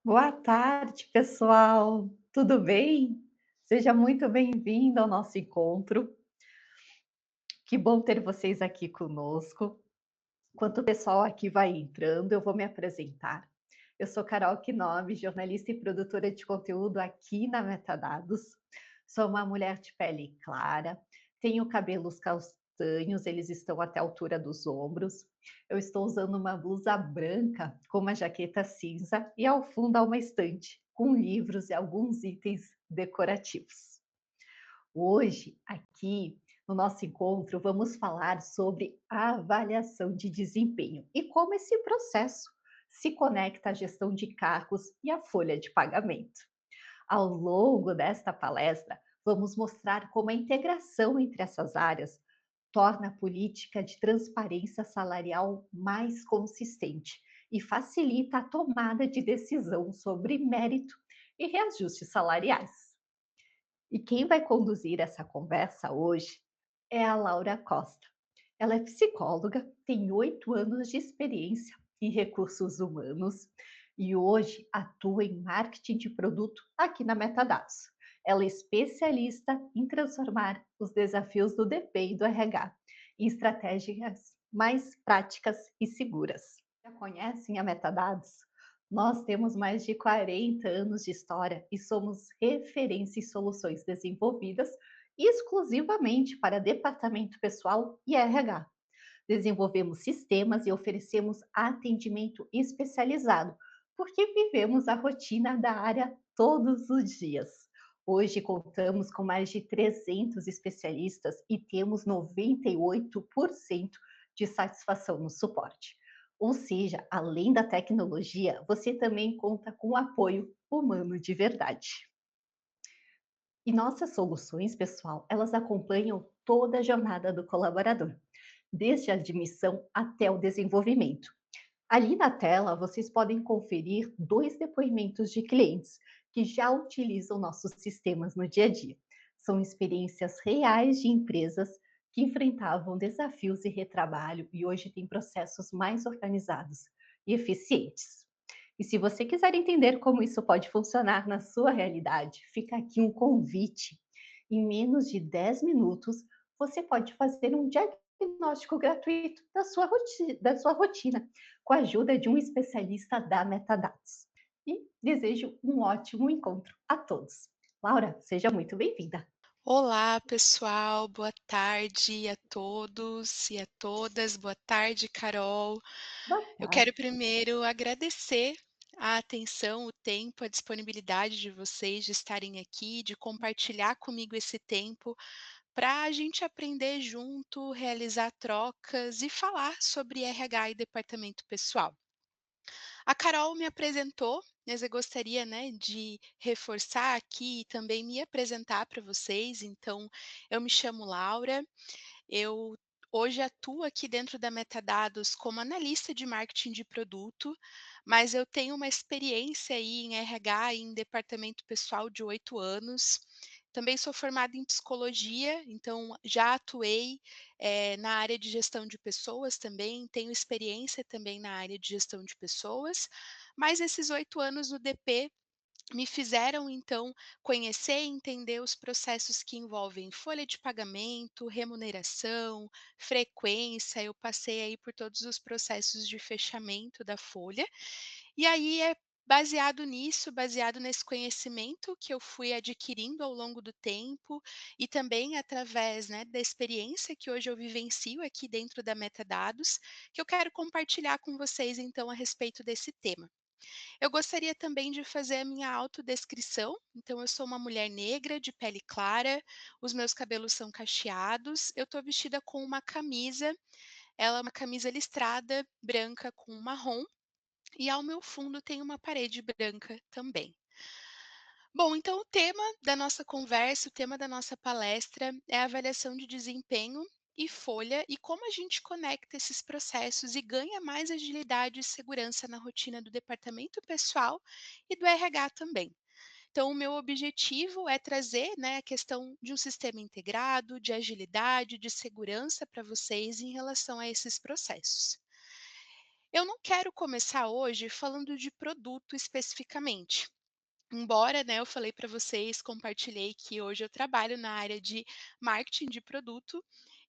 Boa tarde, pessoal. Tudo bem? Seja muito bem-vindo ao nosso encontro. Que bom ter vocês aqui conosco. Enquanto o pessoal aqui vai entrando, eu vou me apresentar. Eu sou Carol Knob, jornalista e produtora de conteúdo aqui na Metadados. Sou uma mulher de pele clara, tenho cabelos castanhos, eles estão até a altura dos ombros. Eu estou usando uma blusa branca com uma jaqueta cinza e ao fundo há uma estante com livros e alguns itens decorativos. Hoje, aqui no nosso encontro, vamos falar sobre a avaliação de desempenho e como esse processo se conecta à gestão de cargos e à folha de pagamento. Ao longo desta palestra, vamos mostrar como a integração entre essas áreas torna a política de transparência salarial mais consistente e facilita a tomada de decisão sobre mérito e reajustes salariais. E quem vai conduzir essa conversa hoje é a Laura Costa. Ela é psicóloga, tem 8 anos de experiência em recursos humanos e hoje atua em marketing de produto aqui na Metadados. Ela é especialista em transformar os desafios do DP e do RH em estratégias mais práticas e seguras. Já conhecem a Metadados? Nós temos mais de 40 anos de história e somos referência em soluções desenvolvidas exclusivamente para departamento pessoal e RH. Desenvolvemos sistemas e oferecemos atendimento especializado, porque vivemos a rotina da área todos os dias. Hoje contamos com mais de 300 especialistas e temos 98% de satisfação no suporte. Ou seja, além da tecnologia, você também conta com apoio humano de verdade. E nossas soluções, pessoal, elas acompanham toda a jornada do colaborador, desde a admissão até o desenvolvimento. Ali na tela, vocês podem conferir dois depoimentos de clientes que já utilizam nossos sistemas no dia a dia. São experiências reais de empresas que enfrentavam desafios e retrabalho e hoje têm processos mais organizados e eficientes. E se você quiser entender como isso pode funcionar na sua realidade, fica aqui um convite. Em menos de 10 minutos, você pode fazer um diagnóstico gratuito da sua rotina, com a ajuda de um especialista da Metadados. E desejo um ótimo encontro a todos. Laura, seja muito bem-vinda. Olá, pessoal, boa tarde a todos e a todas. Boa tarde, Carol. Boa Eu quero tarde. primeiro agradecer a atenção, o tempo, a disponibilidade de vocês de estarem aqui, de compartilhar comigo esse tempo para a gente aprender junto, realizar trocas e falar sobre RH e departamento pessoal. A Carol me apresentou, mas eu gostaria, né, de reforçar aqui e também me apresentar para vocês. Então, eu me chamo Laura, eu hoje atuo aqui dentro da Metadados como analista de marketing de produto, mas eu tenho uma experiência aí em RH e em departamento pessoal de 8 anos. Também sou formada em psicologia, então já atuei, na área de gestão de pessoas também, tenho experiência também na área de gestão de pessoas, mas esses 8 anos no DP me fizeram então conhecer e entender os processos que envolvem folha de pagamento, remuneração, frequência. Eu passei aí por todos os processos de fechamento da folha. E aí é baseado nisso, baseado nesse conhecimento que eu fui adquirindo ao longo do tempo e também através, né, da experiência que hoje eu vivencio aqui dentro da Metadados, que eu quero compartilhar com vocês então a respeito desse tema. Eu gostaria também de fazer a minha autodescrição. Então, eu sou uma mulher negra, de pele clara, os meus cabelos são cacheados, eu estou vestida com uma camisa, ela é uma camisa listrada, branca com marrom, e ao meu fundo tem uma parede branca também. Bom, então o tema da nossa conversa, o tema da nossa palestra é a avaliação de desempenho e folha e como a gente conecta esses processos e ganha mais agilidade e segurança na rotina do departamento pessoal e do RH também. Então, o meu objetivo é trazer, né, a questão de um sistema integrado, de agilidade, de segurança para vocês em relação a esses processos. Eu não quero começar hoje falando de produto especificamente. Embora, né, eu falei para vocês, compartilhei que hoje eu trabalho na área de marketing de produto,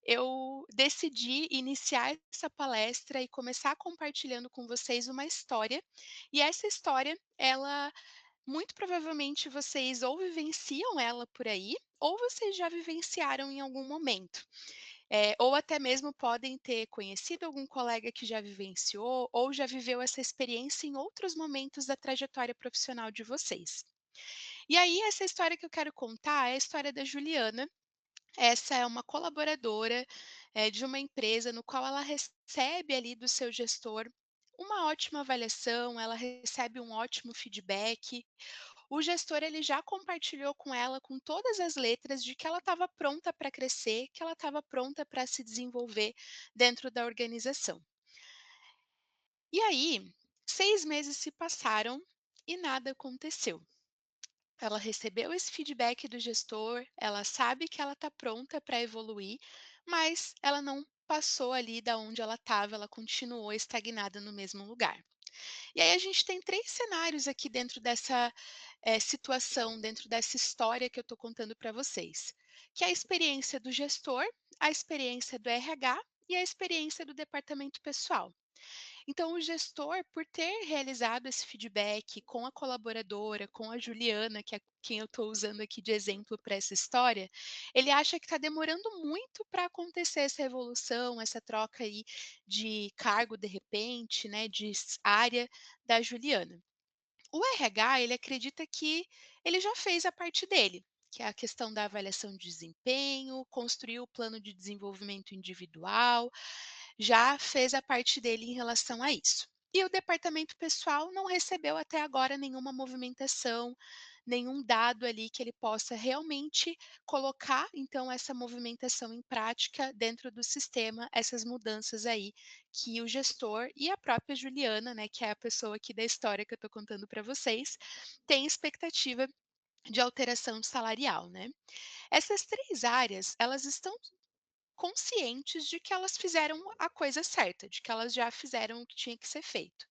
eu decidi iniciar essa palestra e começar compartilhando com vocês uma história, e essa história, ela muito provavelmente vocês ou vivenciam ela por aí, ou vocês já vivenciaram em algum momento. Ou até mesmo podem ter conhecido algum colega que já vivenciou, ou já viveu essa experiência em outros momentos da trajetória profissional de vocês. E aí, essa história que eu quero contar é a história da Juliana. Essa é uma colaboradora, de uma empresa no qual ela recebe ali do seu gestor uma ótima avaliação, ela recebe um ótimo feedback. O gestor ele já compartilhou com ela com todas as letras de que ela estava pronta para crescer, que ela estava pronta para se desenvolver dentro da organização. E aí, 6 meses se passaram e nada aconteceu. Ela recebeu esse feedback do gestor, ela sabe que ela está pronta para evoluir, mas ela não passou ali da onde ela estava, ela continuou estagnada no mesmo lugar. E aí a gente tem 3 cenários aqui dentro dessa, situação, dentro dessa história que eu estou contando para vocês, que é a experiência do gestor, a experiência do RH e a experiência do departamento pessoal. Então, o gestor, por ter realizado esse feedback com a colaboradora, com a Juliana, que é quem eu estou usando aqui de exemplo para essa história, ele acha que está demorando muito para acontecer essa evolução, essa troca aí de cargo de repente, né, de área da Juliana. O RH, ele acredita que ele já fez a parte dele, que é a questão da avaliação de desempenho, construiu o plano de desenvolvimento individual, já fez a parte dele em relação a isso. E o departamento pessoal não recebeu até agora nenhuma movimentação, nenhum dado ali que ele possa realmente colocar, então, essa movimentação em prática dentro do sistema, essas mudanças aí que o gestor e a própria Juliana, né, que é a pessoa aqui da história que eu estou contando para vocês, tem expectativa de alteração salarial, né. Essas 3 áreas, elas estão conscientes de que elas fizeram a coisa certa, de que elas já fizeram o que tinha que ser feito.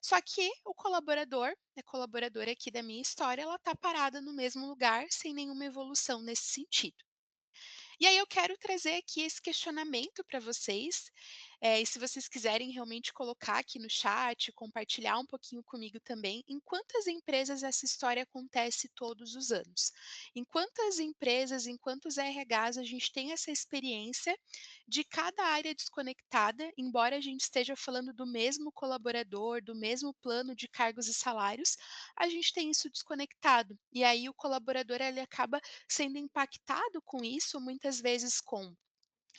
Só que o colaborador, a colaboradora aqui da minha história, ela está parada no mesmo lugar, sem nenhuma evolução nesse sentido. E aí eu quero trazer aqui esse questionamento para vocês, e se vocês quiserem realmente colocar aqui no chat, compartilhar um pouquinho comigo também, em quantas empresas essa história acontece todos os anos? Em quantas empresas, em quantos RHs a gente tem essa experiência de cada área desconectada, embora a gente esteja falando do mesmo colaborador, do mesmo plano de cargos e salários, a gente tem isso desconectado. E aí o colaborador ele acaba sendo impactado com isso, muitas vezes com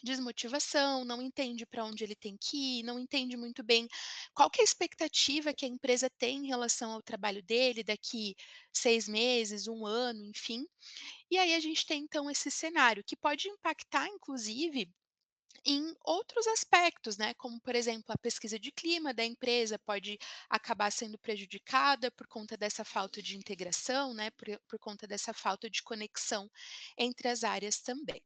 desmotivação, não entende para onde ele tem que ir, não entende muito bem qual que é a expectativa que a empresa tem em relação ao trabalho dele daqui 6 meses, um ano, enfim. E aí a gente tem então esse cenário que pode impactar inclusive em outros aspectos, né, como por exemplo a pesquisa de clima da empresa pode acabar sendo prejudicada por conta dessa falta de integração, né, por conta dessa falta de conexão entre as áreas também.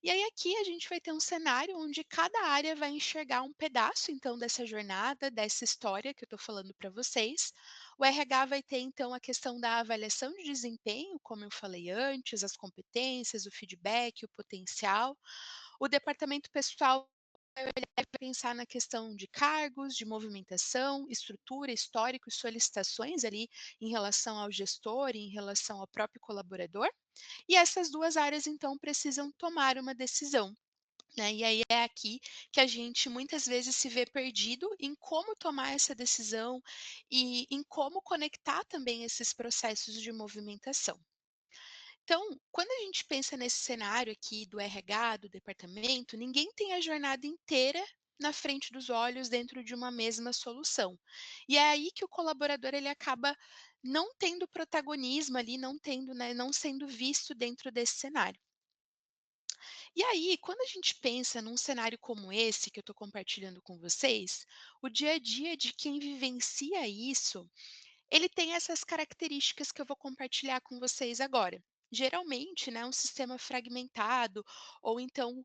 E aí aqui a gente vai ter um cenário onde cada área vai enxergar um pedaço então dessa jornada, dessa história que eu estou falando para vocês. O RH vai ter então a questão da avaliação de desempenho, como eu falei antes, as competências, o feedback, o potencial. O departamento pessoal vai pensar na questão de cargos, de movimentação, estrutura, histórico e solicitações ali em relação ao gestor e em relação ao próprio colaborador. E essas 2 áreas, então, precisam tomar uma decisão, né. E aí é aqui que a gente muitas vezes se vê perdido em como tomar essa decisão e em como conectar também esses processos de movimentação. Então, quando a gente pensa nesse cenário aqui do RH, do departamento, ninguém tem a jornada inteira na frente dos olhos dentro de uma mesma solução. E é aí que o colaborador ele acaba não tendo protagonismo ali, não tendo, né, não sendo visto dentro desse cenário. E aí, quando a gente pensa num cenário como esse que eu estou compartilhando com vocês, o dia a dia de quem vivencia isso ele tem essas características que eu vou compartilhar com vocês agora. Geralmente, né, um sistema fragmentado ou então,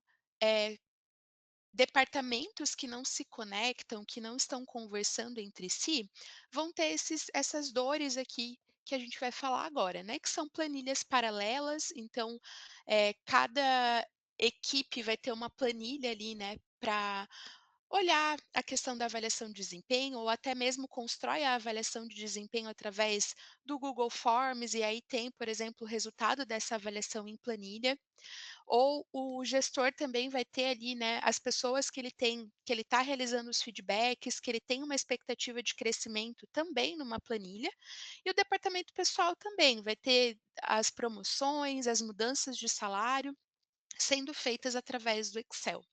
departamentos que não se conectam, que não estão conversando entre si, vão ter essas dores aqui que a gente vai falar agora, né, que são planilhas paralelas. Então, cada equipe vai ter uma planilha ali, né, para olhar a questão da avaliação de desempenho, ou até mesmo constrói a avaliação de desempenho através do Google Forms, e aí tem, por exemplo, o resultado dessa avaliação em planilha. Ou o gestor também vai ter ali, né, as pessoas que ele está realizando os feedbacks, que ele tem uma expectativa de crescimento também numa planilha, e o departamento pessoal também vai ter as promoções, as mudanças de salário sendo feitas através do Excel.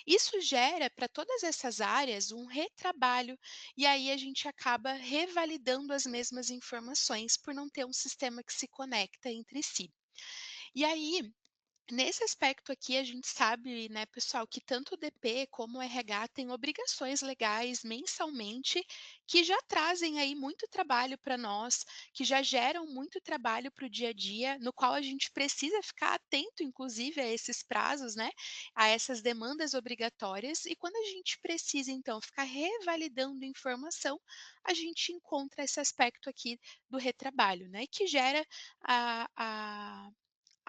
Isso gera para todas essas áreas um retrabalho, e aí a gente acaba revalidando as mesmas informações por não ter um sistema que se conecta entre si. E aí, nesse aspecto aqui, a gente sabe, né, pessoal, que tanto o DP como o RH têm obrigações legais mensalmente, que já trazem aí muito trabalho para nós, que já geram muito trabalho para o dia a dia, no qual a gente precisa ficar atento, inclusive, a esses prazos, né, a essas demandas obrigatórias. E quando a gente precisa, então, ficar revalidando informação, a gente encontra esse aspecto aqui do retrabalho, né, que gera a, a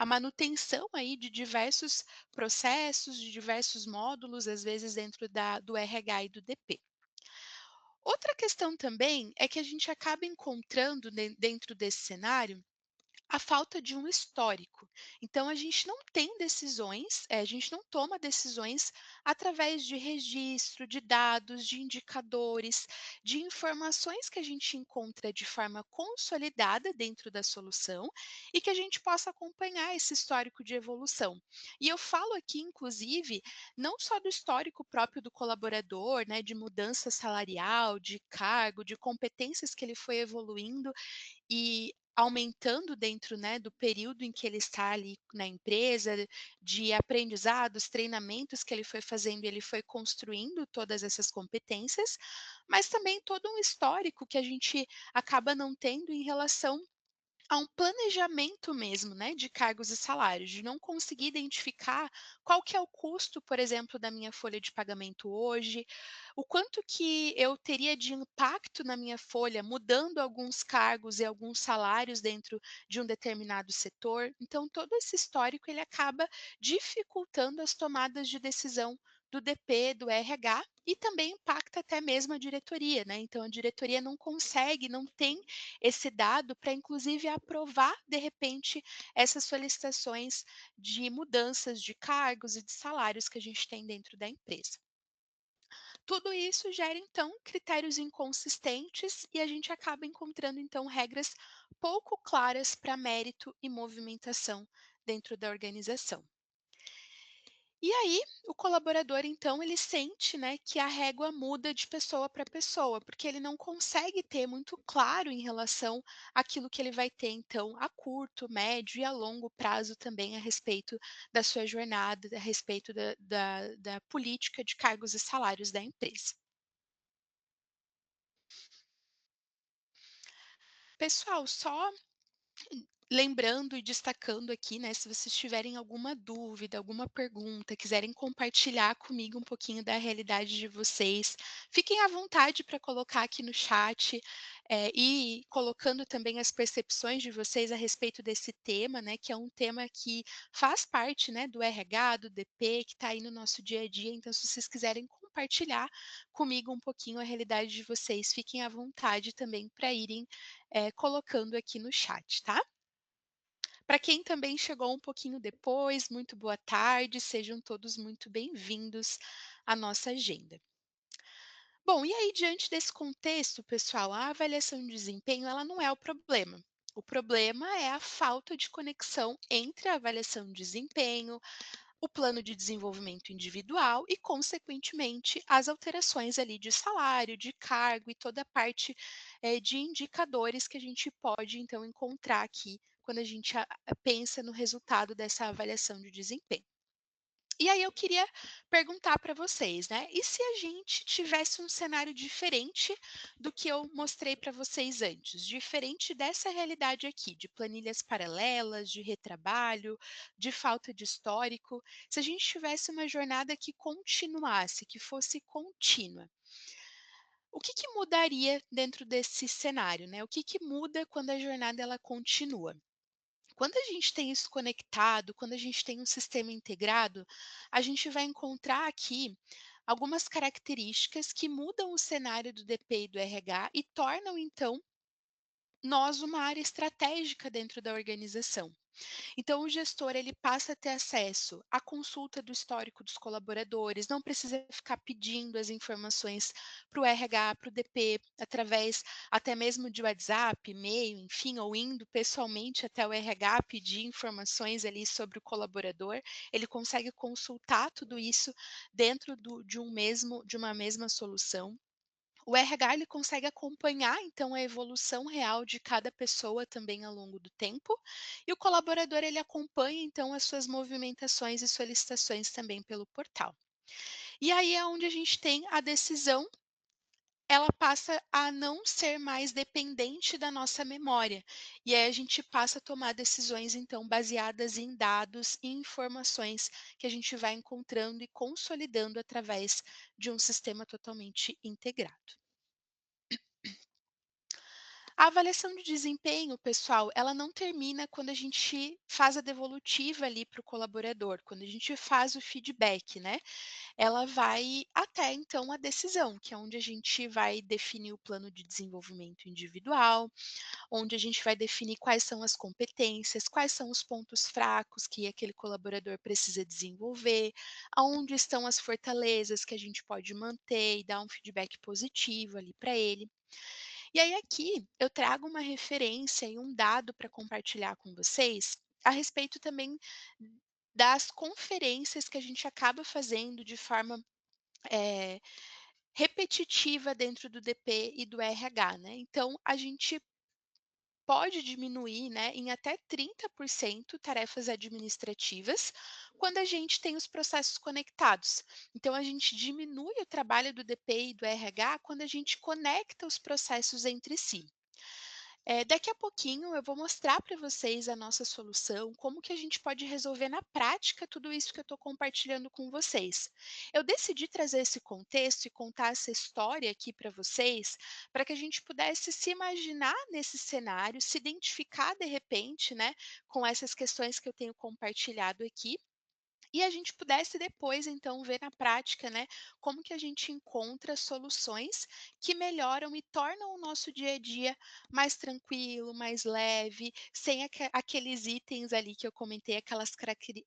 a manutenção aí de diversos processos, de diversos módulos, às vezes dentro do RH e do DP. Outra questão também é que a gente acaba encontrando dentro desse cenário a falta de um histórico. Então a gente não tem decisões, a gente não toma decisões através de registro, de dados, de indicadores, de informações que a gente encontra de forma consolidada dentro da solução e que a gente possa acompanhar esse histórico de evolução. E eu falo aqui, inclusive, não só do histórico próprio do colaborador, né, de mudança salarial, de cargo, de competências que ele foi evoluindo e aumentando dentro, né, do período em que ele está ali na empresa, de aprendizados, treinamentos que ele foi fazendo, ele foi construindo todas essas competências, mas também todo um histórico que a gente acaba não tendo em relação a um planejamento mesmo, né, de cargos e salários, de não conseguir identificar qual que é o custo, por exemplo, da minha folha de pagamento hoje, o quanto que eu teria de impacto na minha folha mudando alguns cargos e alguns salários dentro de um determinado setor. Então, todo esse histórico ele acaba dificultando as tomadas de decisão do DP, do RH, e também impacta até mesmo a diretoria, né? Então a diretoria não consegue, não tem esse dado para inclusive aprovar, de repente, essas solicitações de mudanças de cargos e de salários que a gente tem dentro da empresa. Tudo isso gera, então, critérios inconsistentes e a gente acaba encontrando, então, regras pouco claras para mérito e movimentação dentro da organização. E aí, o colaborador, então, ele sente, né, que a régua muda de pessoa para pessoa, porque ele não consegue ter muito claro em relação àquilo que ele vai ter, então, a curto, médio e a longo prazo também a respeito da sua jornada, a respeito da política de cargos e salários da empresa. Pessoal, só lembrando e destacando aqui, né, se vocês tiverem alguma dúvida, alguma pergunta, quiserem compartilhar comigo um pouquinho da realidade de vocês, fiquem à vontade para colocar aqui no chat, e colocando também as percepções de vocês a respeito desse tema, né, que é um tema que faz parte, né, do RH, do DP, que está aí no nosso dia a dia. Então, se vocês quiserem compartilhar comigo um pouquinho a realidade de vocês, fiquem à vontade também para irem, colocando aqui no chat, tá? Para quem também chegou um pouquinho depois, muito boa tarde, sejam todos muito bem-vindos à nossa agenda. Bom, e aí diante desse contexto, pessoal, a avaliação de desempenho, ela não é o problema. O problema é a falta de conexão entre a avaliação de desempenho, o plano de desenvolvimento individual e, consequentemente, as alterações ali de salário, de cargo e toda a parte de indicadores que a gente pode, então, encontrar aqui quando a gente pensa no resultado dessa avaliação de desempenho. E aí eu queria perguntar para vocês, né, e se a gente tivesse um cenário diferente do que eu mostrei para vocês antes? Diferente dessa realidade aqui, de planilhas paralelas, de retrabalho, de falta de histórico. Se a gente tivesse uma jornada que continuasse, que fosse contínua, o que que mudaria dentro desse cenário, né? O que que muda quando a jornada ela continua? Quando a gente tem isso conectado, quando a gente tem um sistema integrado, a gente vai encontrar aqui algumas características que mudam o cenário do DP e do RH e tornam, então, nós uma área estratégica dentro da organização. Então, o gestor ele passa a ter acesso à consulta do histórico dos colaboradores, não precisa ficar pedindo as informações para o RH, para o DP, através até mesmo de WhatsApp, e-mail, enfim, ou indo pessoalmente até o RH pedir informações ali sobre o colaborador. Ele consegue consultar tudo isso dentro de uma mesma solução. O RH ele consegue acompanhar então a evolução real de cada pessoa também ao longo do tempo, e o colaborador ele acompanha então as suas movimentações e solicitações também pelo portal. E aí é onde a gente tem a decisão, ela passa a não ser mais dependente da nossa memória. E aí a gente passa a tomar decisões então baseadas em dados e informações que a gente vai encontrando e consolidando através de um sistema totalmente integrado. A avaliação de desempenho, pessoal, ela não termina quando a gente faz a devolutiva ali para o colaborador, quando a gente faz o feedback, né? Ela vai até então a decisão, que é onde a gente vai definir o plano de desenvolvimento individual, onde a gente vai definir quais são as competências, quais são os pontos fracos que aquele colaborador precisa desenvolver, aonde estão as fortalezas que a gente pode manter e dar um feedback positivo ali para ele. E aí aqui eu trago uma referência e um dado para compartilhar com vocês a respeito também das conferências que a gente acaba fazendo de forma eh, repetitiva dentro do DP e do RH, né. Então a gente pode diminuir, né, em até 30% tarefas administrativas, quando a gente tem os processos conectados. Então a gente diminui o trabalho do DP e do RH quando a gente conecta os processos entre si. Daqui a pouquinho eu vou mostrar para vocês a nossa solução, como que a gente pode resolver na prática tudo isso que eu estou compartilhando com vocês. Eu decidi trazer esse contexto e contar essa história aqui para vocês, para que a gente pudesse se imaginar nesse cenário, se identificar de repente, né, com essas questões que eu tenho compartilhado aqui, e a gente pudesse depois, então, ver na prática, né, como que a gente encontra soluções que melhoram e tornam o nosso dia a dia mais tranquilo, mais leve, sem aqueles itens ali que eu comentei, aquelas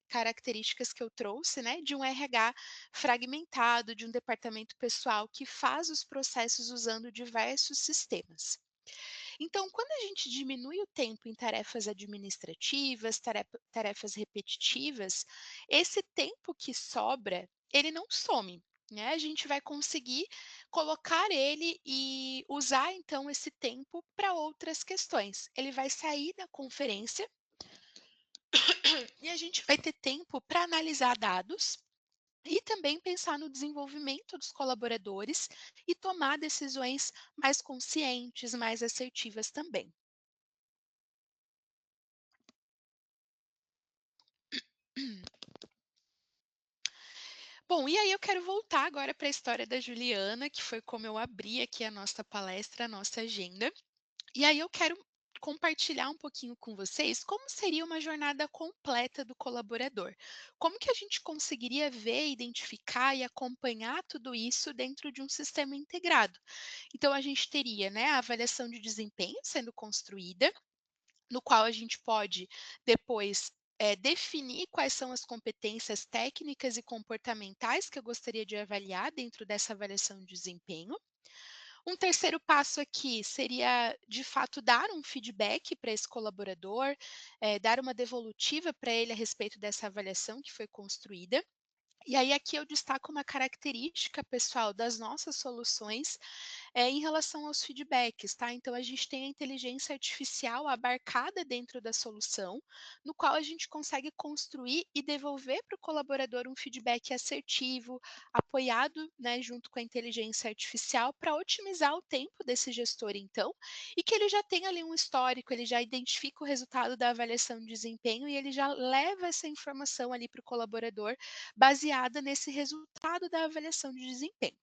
características que eu trouxe, né, de um RH fragmentado, de um departamento pessoal que faz os processos usando diversos sistemas. Então, quando a gente diminui o tempo em tarefas administrativas, tarefas repetitivas, esse tempo que sobra, ele não some, né? A gente vai conseguir colocar ele e usar então esse tempo para outras questões. Ele vai sair da conferência e a gente vai ter tempo para analisar dados e também pensar no desenvolvimento dos colaboradores e tomar decisões mais conscientes, mais assertivas também. Bom, e aí eu quero voltar agora para a história da Juliana, que foi como eu abri aqui a nossa palestra, a nossa agenda. E aí eu quero compartilhar um pouquinho com vocês como seria uma jornada completa do colaborador. Como que a gente conseguiria ver, identificar e acompanhar tudo isso dentro de um sistema integrado. Então a gente teria, né, a avaliação de desempenho sendo construída, no qual a gente pode depois, definir quais são as competências técnicas e comportamentais que eu gostaria de avaliar dentro dessa avaliação de desempenho. Um terceiro passo aqui seria, de fato, dar um feedback para esse colaborador, dar uma devolutiva para ele a respeito dessa avaliação que foi construída. E aí aqui eu destaco uma característica pessoal das nossas soluções, em relação aos feedbacks, tá? Então a gente tem a inteligência artificial abarcada dentro da solução, no qual a gente consegue construir e devolver para o colaborador um feedback assertivo, apoiado, né, junto com a inteligência artificial para otimizar o tempo desse gestor então, e que ele já tem ali um histórico, ele já identifica o resultado da avaliação de desempenho e ele já leva essa informação ali para o colaborador, baseada nesse resultado da avaliação de desempenho.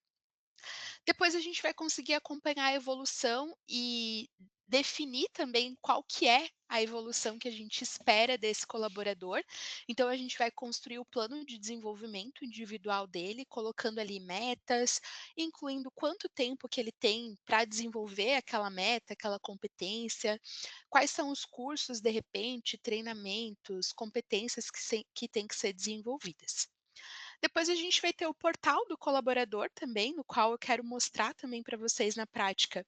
Depois a gente vai conseguir acompanhar a evolução e definir também qual que é a evolução que a gente espera desse colaborador. Então a gente vai construir o plano de desenvolvimento individual dele, colocando ali metas, incluindo quanto tempo que ele tem para desenvolver aquela meta, aquela competência, quais são os cursos, de repente, treinamentos, competências que têm que ser desenvolvidas. Depois a gente vai ter o portal do colaborador também, no qual eu quero mostrar também para vocês na prática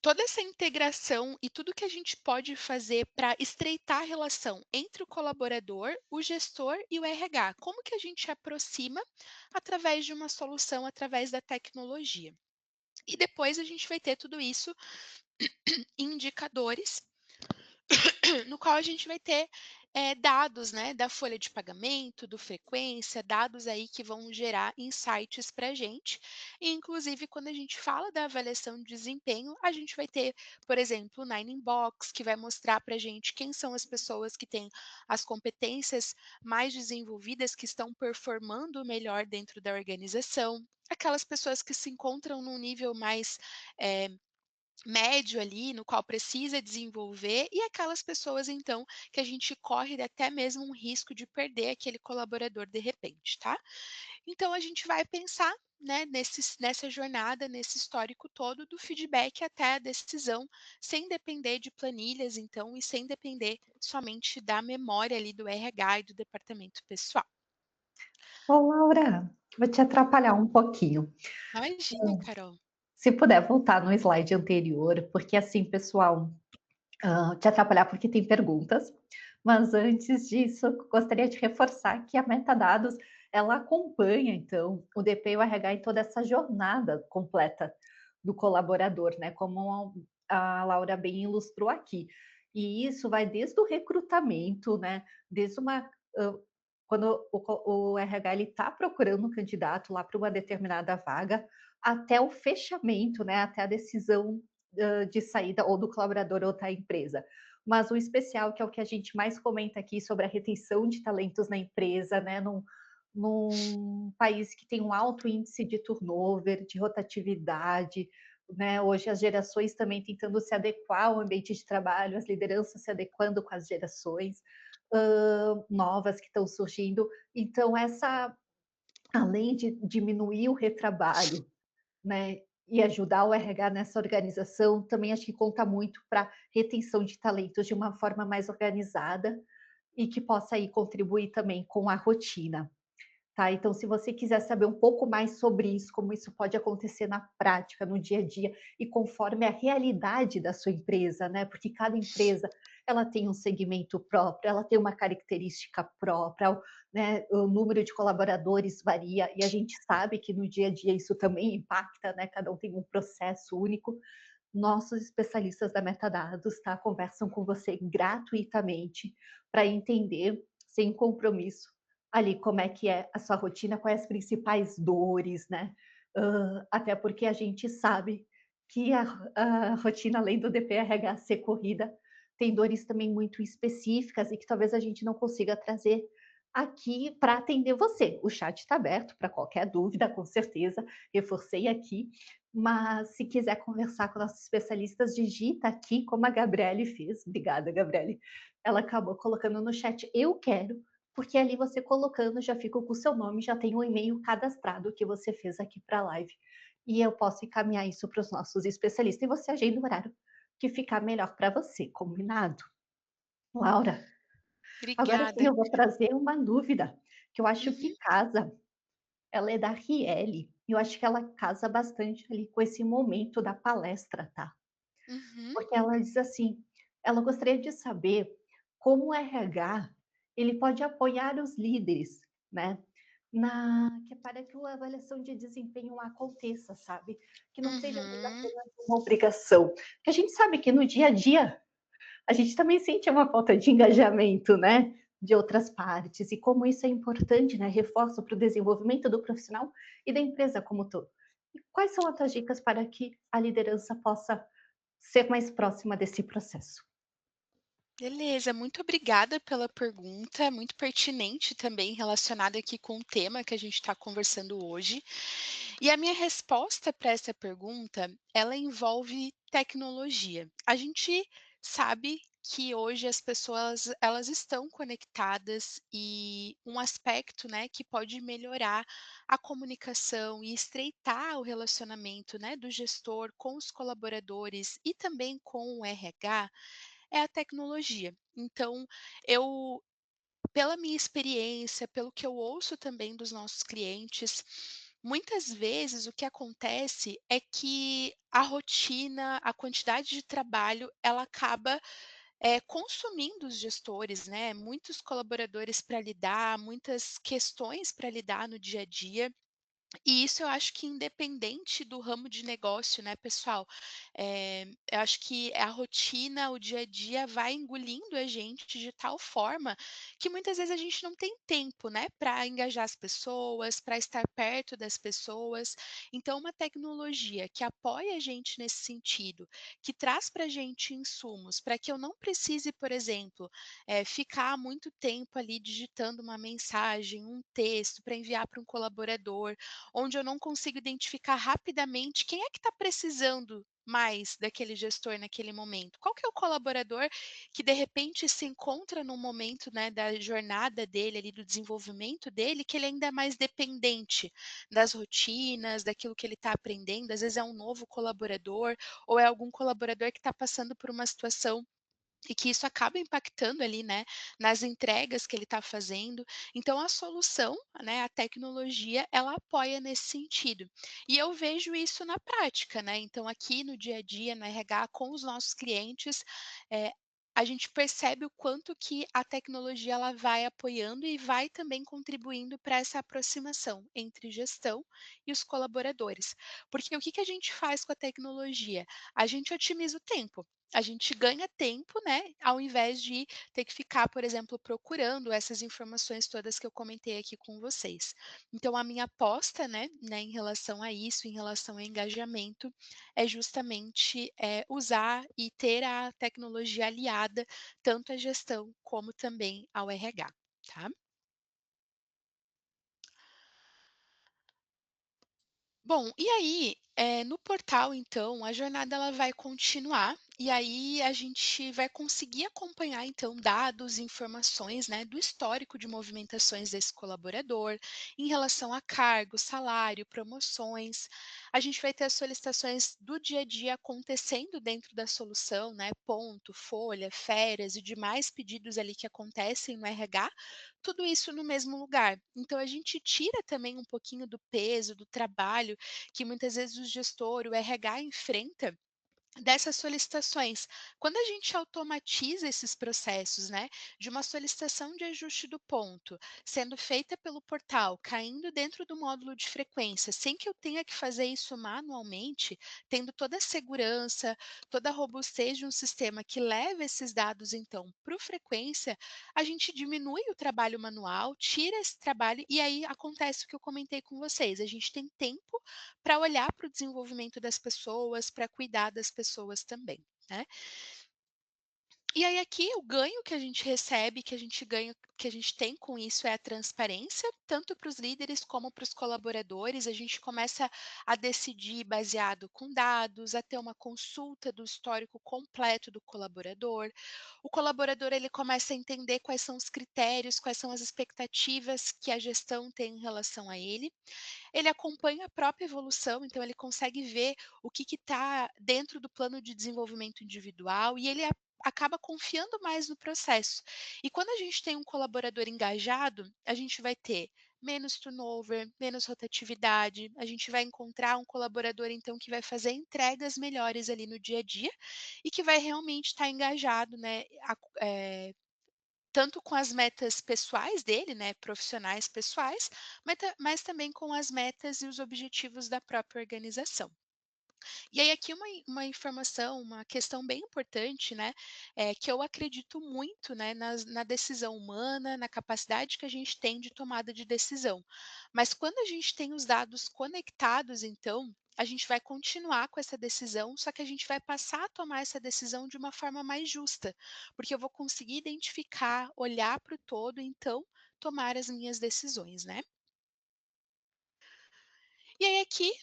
toda essa integração e tudo que a gente pode fazer para estreitar a relação entre o colaborador, o gestor e o RH. Como que a gente aproxima através de uma solução, através da tecnologia. E depois a gente vai ter tudo isso em indicadores no qual a gente vai ter, dados, né, da folha de pagamento, do frequência, dados aí que vão gerar insights para a gente. E inclusive quando a gente fala da avaliação de desempenho, a gente vai ter, por exemplo, o Nine Inbox, que vai mostrar para a gente quem são as pessoas que têm as competências mais desenvolvidas, que estão performando melhor dentro da organização, aquelas pessoas que se encontram num nível mais, eh médio ali, no qual precisa desenvolver, e aquelas pessoas então que a gente corre até mesmo um risco de perder aquele colaborador de repente, tá. Então a gente vai pensar, né, nessa jornada, nesse histórico todo do feedback até a decisão, sem depender de planilhas então e sem depender somente da memória ali do RH e do departamento pessoal. Ô, Laura, vou te atrapalhar um pouquinho. Imagina, Carol. Se puder voltar no slide anterior, porque assim, pessoal, te atrapalhar porque tem perguntas, mas antes disso, gostaria de reforçar que a Metadados, ela acompanha, então, o DP e o RH em toda essa jornada completa do colaborador, né, como a Laura bem ilustrou aqui. E isso vai desde o recrutamento, né, desde uma quando o RH está procurando um candidato lá para uma determinada vaga, até o fechamento, né, até a decisão de saída ou do colaborador ou da empresa. Mas o especial, que é o que a gente mais comenta aqui sobre a retenção de talentos na empresa, né, num país que tem um alto índice de turnover, de rotatividade, né, hoje as gerações também tentando se adequar ao ambiente de trabalho, as lideranças se adequando com as gerações novas que estão surgindo. Então, além de diminuir o retrabalho, né, e ajudar o RH nessa organização, também acho que conta muito para retenção de talentos de uma forma mais organizada e que possa aí contribuir também com a rotina. Tá, então se você quiser saber um pouco mais sobre isso, como isso pode acontecer na prática, no dia a dia e conforme a realidade da sua empresa, né, porque cada empresa, ela tem um segmento próprio, ela tem uma característica própria, né, o número de colaboradores varia e a gente sabe que no dia a dia isso também impacta, né, cada um tem um processo único. Nossos especialistas da Metadados, tá, conversam com você gratuitamente para entender, sem compromisso, ali como é que é a sua rotina, quais as principais dores, né? Até porque a gente sabe que a rotina, além do DPRH ser corrida, tem dores também muito específicas e que talvez a gente não consiga trazer aqui para atender você. O chat está aberto para qualquer dúvida, com certeza, reforcei aqui, mas se quiser conversar com nossos especialistas, digita aqui como a Gabriele fez. Obrigada, Gabriele. Ela acabou colocando no chat, eu quero, porque ali você colocando já fica com o seu nome, já tem um e-mail cadastrado que você fez aqui para a live. E eu posso encaminhar isso para os nossos especialistas e você agenda o horário que ficar melhor para você, combinado? Laura, agora sim Obrigada. eu vou trazer uma dúvida que eu acho que Uhum, casa. Ela é da Riele, e eu acho que ela casa bastante ali com esse momento da palestra, tá? uhum. Porque ela diz assim, ela gostaria de saber como o RH ele pode apoiar os líderes, né, que é para que a avaliação de desempenho aconteça, sabe? Que não seja Uhum. apenas uma obrigação. Porque a gente sabe que no dia a dia a gente também sente uma falta de engajamento, né? De outras partes, e como isso é importante, né? Reforço para o desenvolvimento do profissional e da empresa como um todo. E quais são as tuas dicas para que a liderança possa ser mais próxima desse processo? Beleza, muito obrigada pela pergunta, muito pertinente também relacionada aqui com o tema que a gente está conversando hoje. E a minha resposta para essa pergunta, ela envolve tecnologia. A gente sabe que hoje as pessoas elas estão conectadas e um aspecto, né, que pode melhorar a comunicação e estreitar o relacionamento, né, do gestor com os colaboradores e também com o RH é a tecnologia. Então, eu pela minha experiência, pelo que eu ouço também dos nossos clientes, muitas vezes o que acontece é que a rotina, a quantidade de trabalho, ela acaba, consumindo os gestores, né, muitos colaboradores para lidar, muitas questões para lidar no dia a dia. E isso eu acho que independente do ramo de negócio, né, pessoal, eu acho que a rotina, o dia a dia vai engolindo a gente de tal forma que muitas vezes a gente não tem tempo, né, para engajar as pessoas, para estar perto das pessoas. Então uma tecnologia que apoia a gente nesse sentido, que traz para a gente insumos, para que eu não precise, por exemplo, ficar muito tempo ali digitando uma mensagem, um texto para enviar para um colaborador, onde eu não consigo identificar rapidamente quem é que está precisando mais daquele gestor naquele momento. Qual que é o colaborador que de repente se encontra num momento, né, da jornada dele ali, do desenvolvimento dele, que ele ainda é mais dependente das rotinas, daquilo que ele está aprendendo. Às vezes é um novo colaborador ou é algum colaborador que está passando por uma situação e que isso acaba impactando ali, né, nas entregas que ele está fazendo. Então a solução, né, a tecnologia, ela apoia nesse sentido. E eu vejo isso na prática, né, então aqui no dia a dia, no RH, com os nossos clientes, eh, a gente percebe o quanto que a tecnologia ela vai apoiando e vai também contribuindo para essa aproximação entre gestão e os colaboradores. Porque o que que a gente faz com a tecnologia? A gente otimiza o tempo. A gente ganha tempo, né, ao invés de ter que ficar, por exemplo, procurando essas informações todas que eu comentei aqui com vocês. Então a minha aposta, né, em relação a isso, em relação ao engajamento, é justamente, usar e ter a tecnologia aliada tanto à gestão como também ao RH, tá? Bom, e aí, no portal então, a jornada ela vai continuar, e aí a gente vai conseguir acompanhar então dados e informações, né, do histórico de movimentações desse colaborador, em relação a cargo, salário, promoções. A gente vai ter as solicitações do dia a dia acontecendo dentro da solução, né, ponto, folha, férias e demais pedidos ali que acontecem no RH, tudo isso no mesmo lugar. Então a gente tira também um pouquinho do peso, do trabalho que muitas vezes o gestor, o RH enfrenta dessas solicitações. Quando a gente automatiza esses processos, né, de uma solicitação de ajuste do ponto, sendo feita pelo portal, caindo dentro do módulo de frequência, sem que eu tenha que fazer isso manualmente, tendo toda a segurança, toda a robustez de um sistema que leva esses dados então para o frequência, a gente diminui o trabalho manual, tira esse trabalho e aí acontece o que eu comentei com vocês. A gente tem tempo para olhar para o desenvolvimento das pessoas, para cuidar das pessoas também, né. E aí aqui o ganho que a gente recebe, que a gente tem com isso é a transparência, tanto para os líderes como para os colaboradores. A gente começa a decidir baseado com dados, a ter uma consulta do histórico completo do colaborador. O colaborador ele começa a entender quais são os critérios, quais são as expectativas que a gestão tem em relação a ele. Ele acompanha a própria evolução, então ele consegue ver o que está dentro do plano de desenvolvimento individual e ele acaba confiando mais no processo. E quando a gente tem um colaborador engajado, a gente vai ter menos turnover, menos rotatividade, a gente vai encontrar um colaborador então que vai fazer entregas melhores ali no dia a dia e que vai realmente estar engajado, né, tanto com as metas pessoais dele, né, profissionais pessoais, mas também com as metas e os objetivos da própria organização. E aí aqui uma informação, uma questão bem importante, né, é que eu acredito muito, né, na decisão humana, na capacidade que a gente tem de tomada de decisão. Mas quando a gente tem os dados conectados, então, a gente vai continuar com essa decisão, só que a gente vai passar a tomar essa decisão de uma forma mais justa, porque eu vou conseguir identificar, olhar para o todo, então tomar as minhas decisões, né. E aí aqui,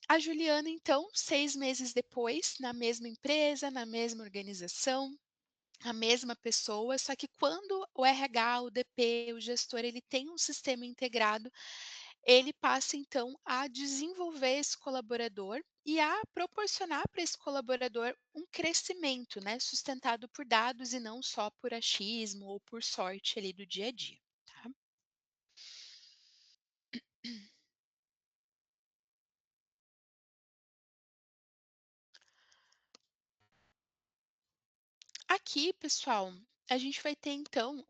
a Juliana então, 6 meses depois, na mesma empresa, na mesma organização, a mesma pessoa, só que quando o RH, o DP, o gestor, ele tem um sistema integrado, ele passa então a desenvolver esse colaborador e a proporcionar para esse colaborador um crescimento, né, sustentado por dados e não só por achismo ou por sorte ali do dia a dia, tá. Aqui, pessoal, a gente vai ter então,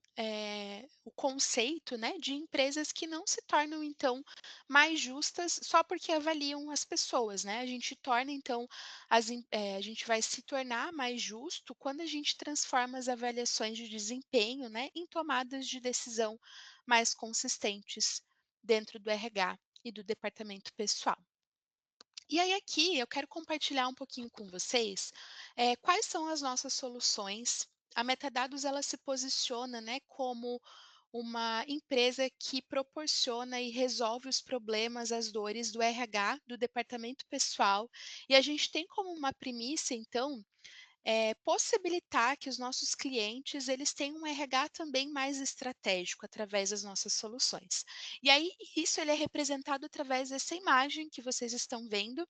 o conceito, né, de empresas que não se tornam então mais justas só porque avaliam as pessoas, né. A gente torna então a gente vai se tornar mais justo quando a gente transforma as avaliações de desempenho, né, em tomadas de decisão mais consistentes dentro do RH e do departamento pessoal. E aí aqui eu quero compartilhar um pouquinho com vocês, quais são as nossas soluções. A Metadados ela se posiciona, né, como uma empresa que proporciona e resolve os problemas, as dores do RH, do departamento pessoal, e a gente tem como uma premissa então possibilitar que os nossos clientes, eles tenham um RH também mais estratégico através das nossas soluções. E aí, isso ele é representado através dessa imagem que vocês estão vendo.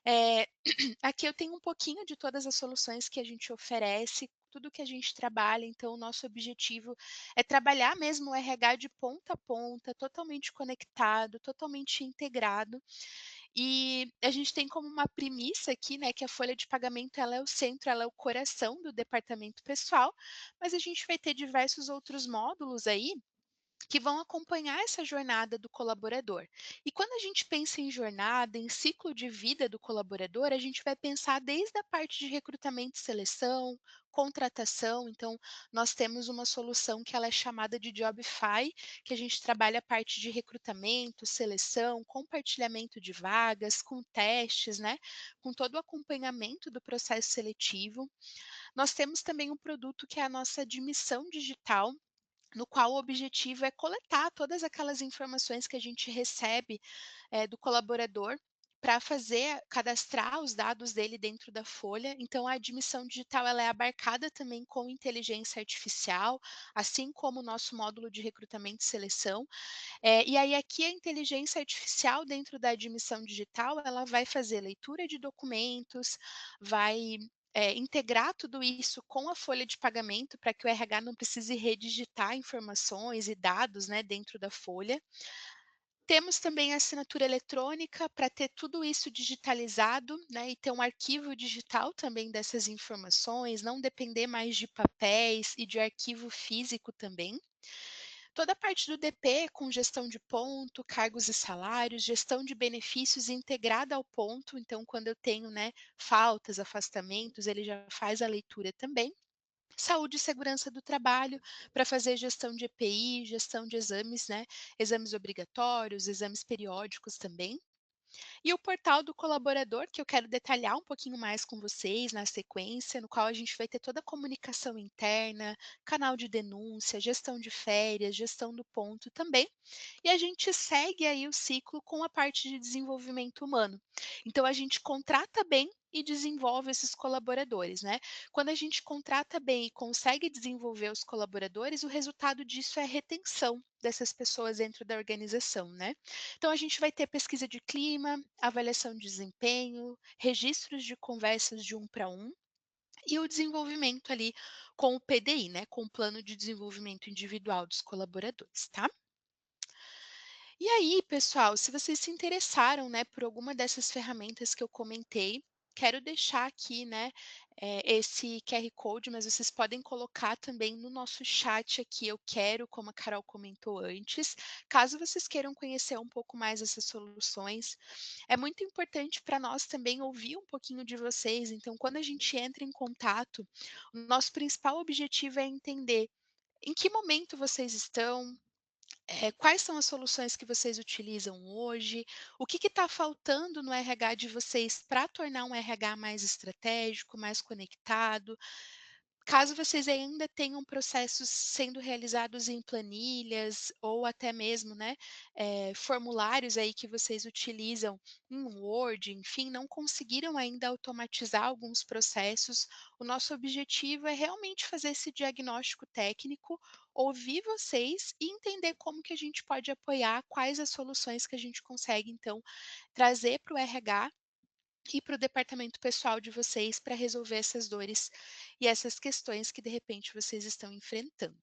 Eh, Aqui eu tenho um pouquinho de todas as soluções que a gente oferece, tudo que a gente trabalha, então o nosso objetivo é trabalhar mesmo o RH de ponta a ponta, totalmente conectado, totalmente integrado. E a gente tem como uma premissa aqui, né, que a folha de pagamento ela é o centro, ela é o coração do departamento pessoal, mas a gente vai ter diversos outros módulos aí que vão acompanhar essa jornada do colaborador. E quando a gente pensa em jornada, em ciclo de vida do colaborador, a gente vai pensar desde a parte de recrutamento e seleção, contratação. Então, nós temos uma solução que ela é chamada de Jobify, que a gente trabalha a parte de recrutamento, seleção, compartilhamento de vagas, com testes, né? Com todo o acompanhamento do processo seletivo. Nós temos também um produto que é a nossa admissão digital, no qual o objetivo é coletar todas aquelas informações que a gente recebe, do colaborador, para fazer cadastrar os dados dele dentro da folha. Então a admissão digital ela é abarcada também com inteligência artificial, assim como o nosso módulo de recrutamento e seleção. E aí aqui a inteligência artificial dentro da admissão digital, ela vai fazer leitura de documentos, vai, integrar tudo isso com a folha de pagamento para que o RH não precise redigitar informações e dados, né, dentro da folha. Temos também a assinatura eletrônica para ter tudo isso digitalizado, né, e ter um arquivo digital também dessas informações, não depender mais de papéis e de arquivo físico também. Toda a parte do DP com gestão de ponto, cargos e salários, gestão de benefícios integrada ao ponto, então quando eu tenho, né, faltas, afastamentos, ele já faz a leitura também. Saúde e segurança do trabalho, para fazer gestão de EPI, gestão de exames, né, exames obrigatórios, exames periódicos também. E o portal do colaborador, que eu quero detalhar um pouquinho mais com vocês na sequência, no qual a gente vai ter toda a comunicação interna, canal de denúncia, gestão de férias, gestão do ponto também. E a gente segue aí o ciclo com a parte de desenvolvimento humano. Então a gente contrata bem e desenvolve esses colaboradores, né? Quando a gente contrata bem e consegue desenvolver os colaboradores, o resultado disso é a retenção dessas pessoas dentro da organização, né? Então a gente vai ter pesquisa de clima, avaliação de desempenho, registros de conversas de um para um e o desenvolvimento ali com o PDI, né, com o plano de desenvolvimento individual dos colaboradores, tá? E aí, pessoal, se vocês se interessaram, né, por alguma dessas ferramentas que eu comentei, quero deixar aqui, né, esse QR Code, mas vocês podem colocar também no nosso chat aqui, eu quero, como a Carol comentou antes, caso vocês queiram conhecer um pouco mais essas soluções. É muito importante para nós também ouvir um pouquinho de vocês, então quando a gente entra em contato, o nosso principal objetivo é entender em que momento vocês estão, quais são as soluções que vocês utilizam hoje, o que está faltando no RH de vocês para tornar um RH mais estratégico, mais conectado. Caso vocês ainda tenham processos sendo realizados em planilhas ou até mesmo, né, formulários aí que vocês utilizam em Word, enfim, não conseguiram ainda automatizar alguns processos, o nosso objetivo é realmente fazer esse diagnóstico técnico, ouvir vocês e entender como que a gente pode apoiar, quais as soluções que a gente consegue então trazer para o RH e para o departamento pessoal de vocês para resolver essas dores e essas questões que de repente vocês estão enfrentando.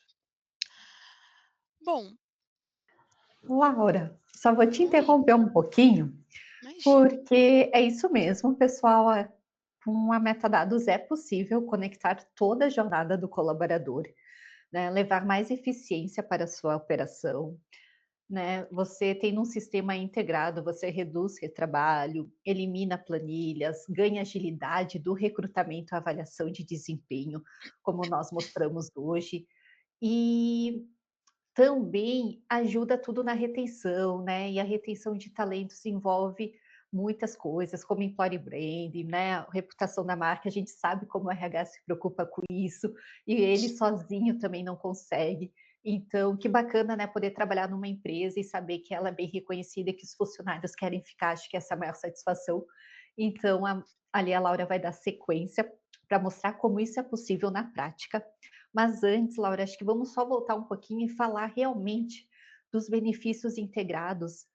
Bom, Laura, só vou te oi, interromper um pouquinho, imagina. porque é isso mesmo, pessoal. Com a metadados é possível conectar toda a jornada do colaborador, né, levar mais eficiência para a sua operação, né? Você tem um sistema integrado, você reduz retrabalho, elimina planilhas, ganha agilidade do recrutamento à avaliação de desempenho, como nós mostramos hoje, e também ajuda tudo na retenção, né, e a retenção de talentos envolve muitas coisas, como employer branding, né, a reputação da marca, a gente sabe como o RH se preocupa com isso, e ele sozinho também não consegue. Então, que bacana, né, poder trabalhar numa empresa e saber que ela é bem reconhecida e que os funcionários querem ficar, acho que essa é a maior satisfação. Então, ali a Laura vai dar sequência para mostrar como isso é possível na prática. Mas antes, Laura, acho que vamos só voltar um pouquinho e falar realmente dos benefícios integrados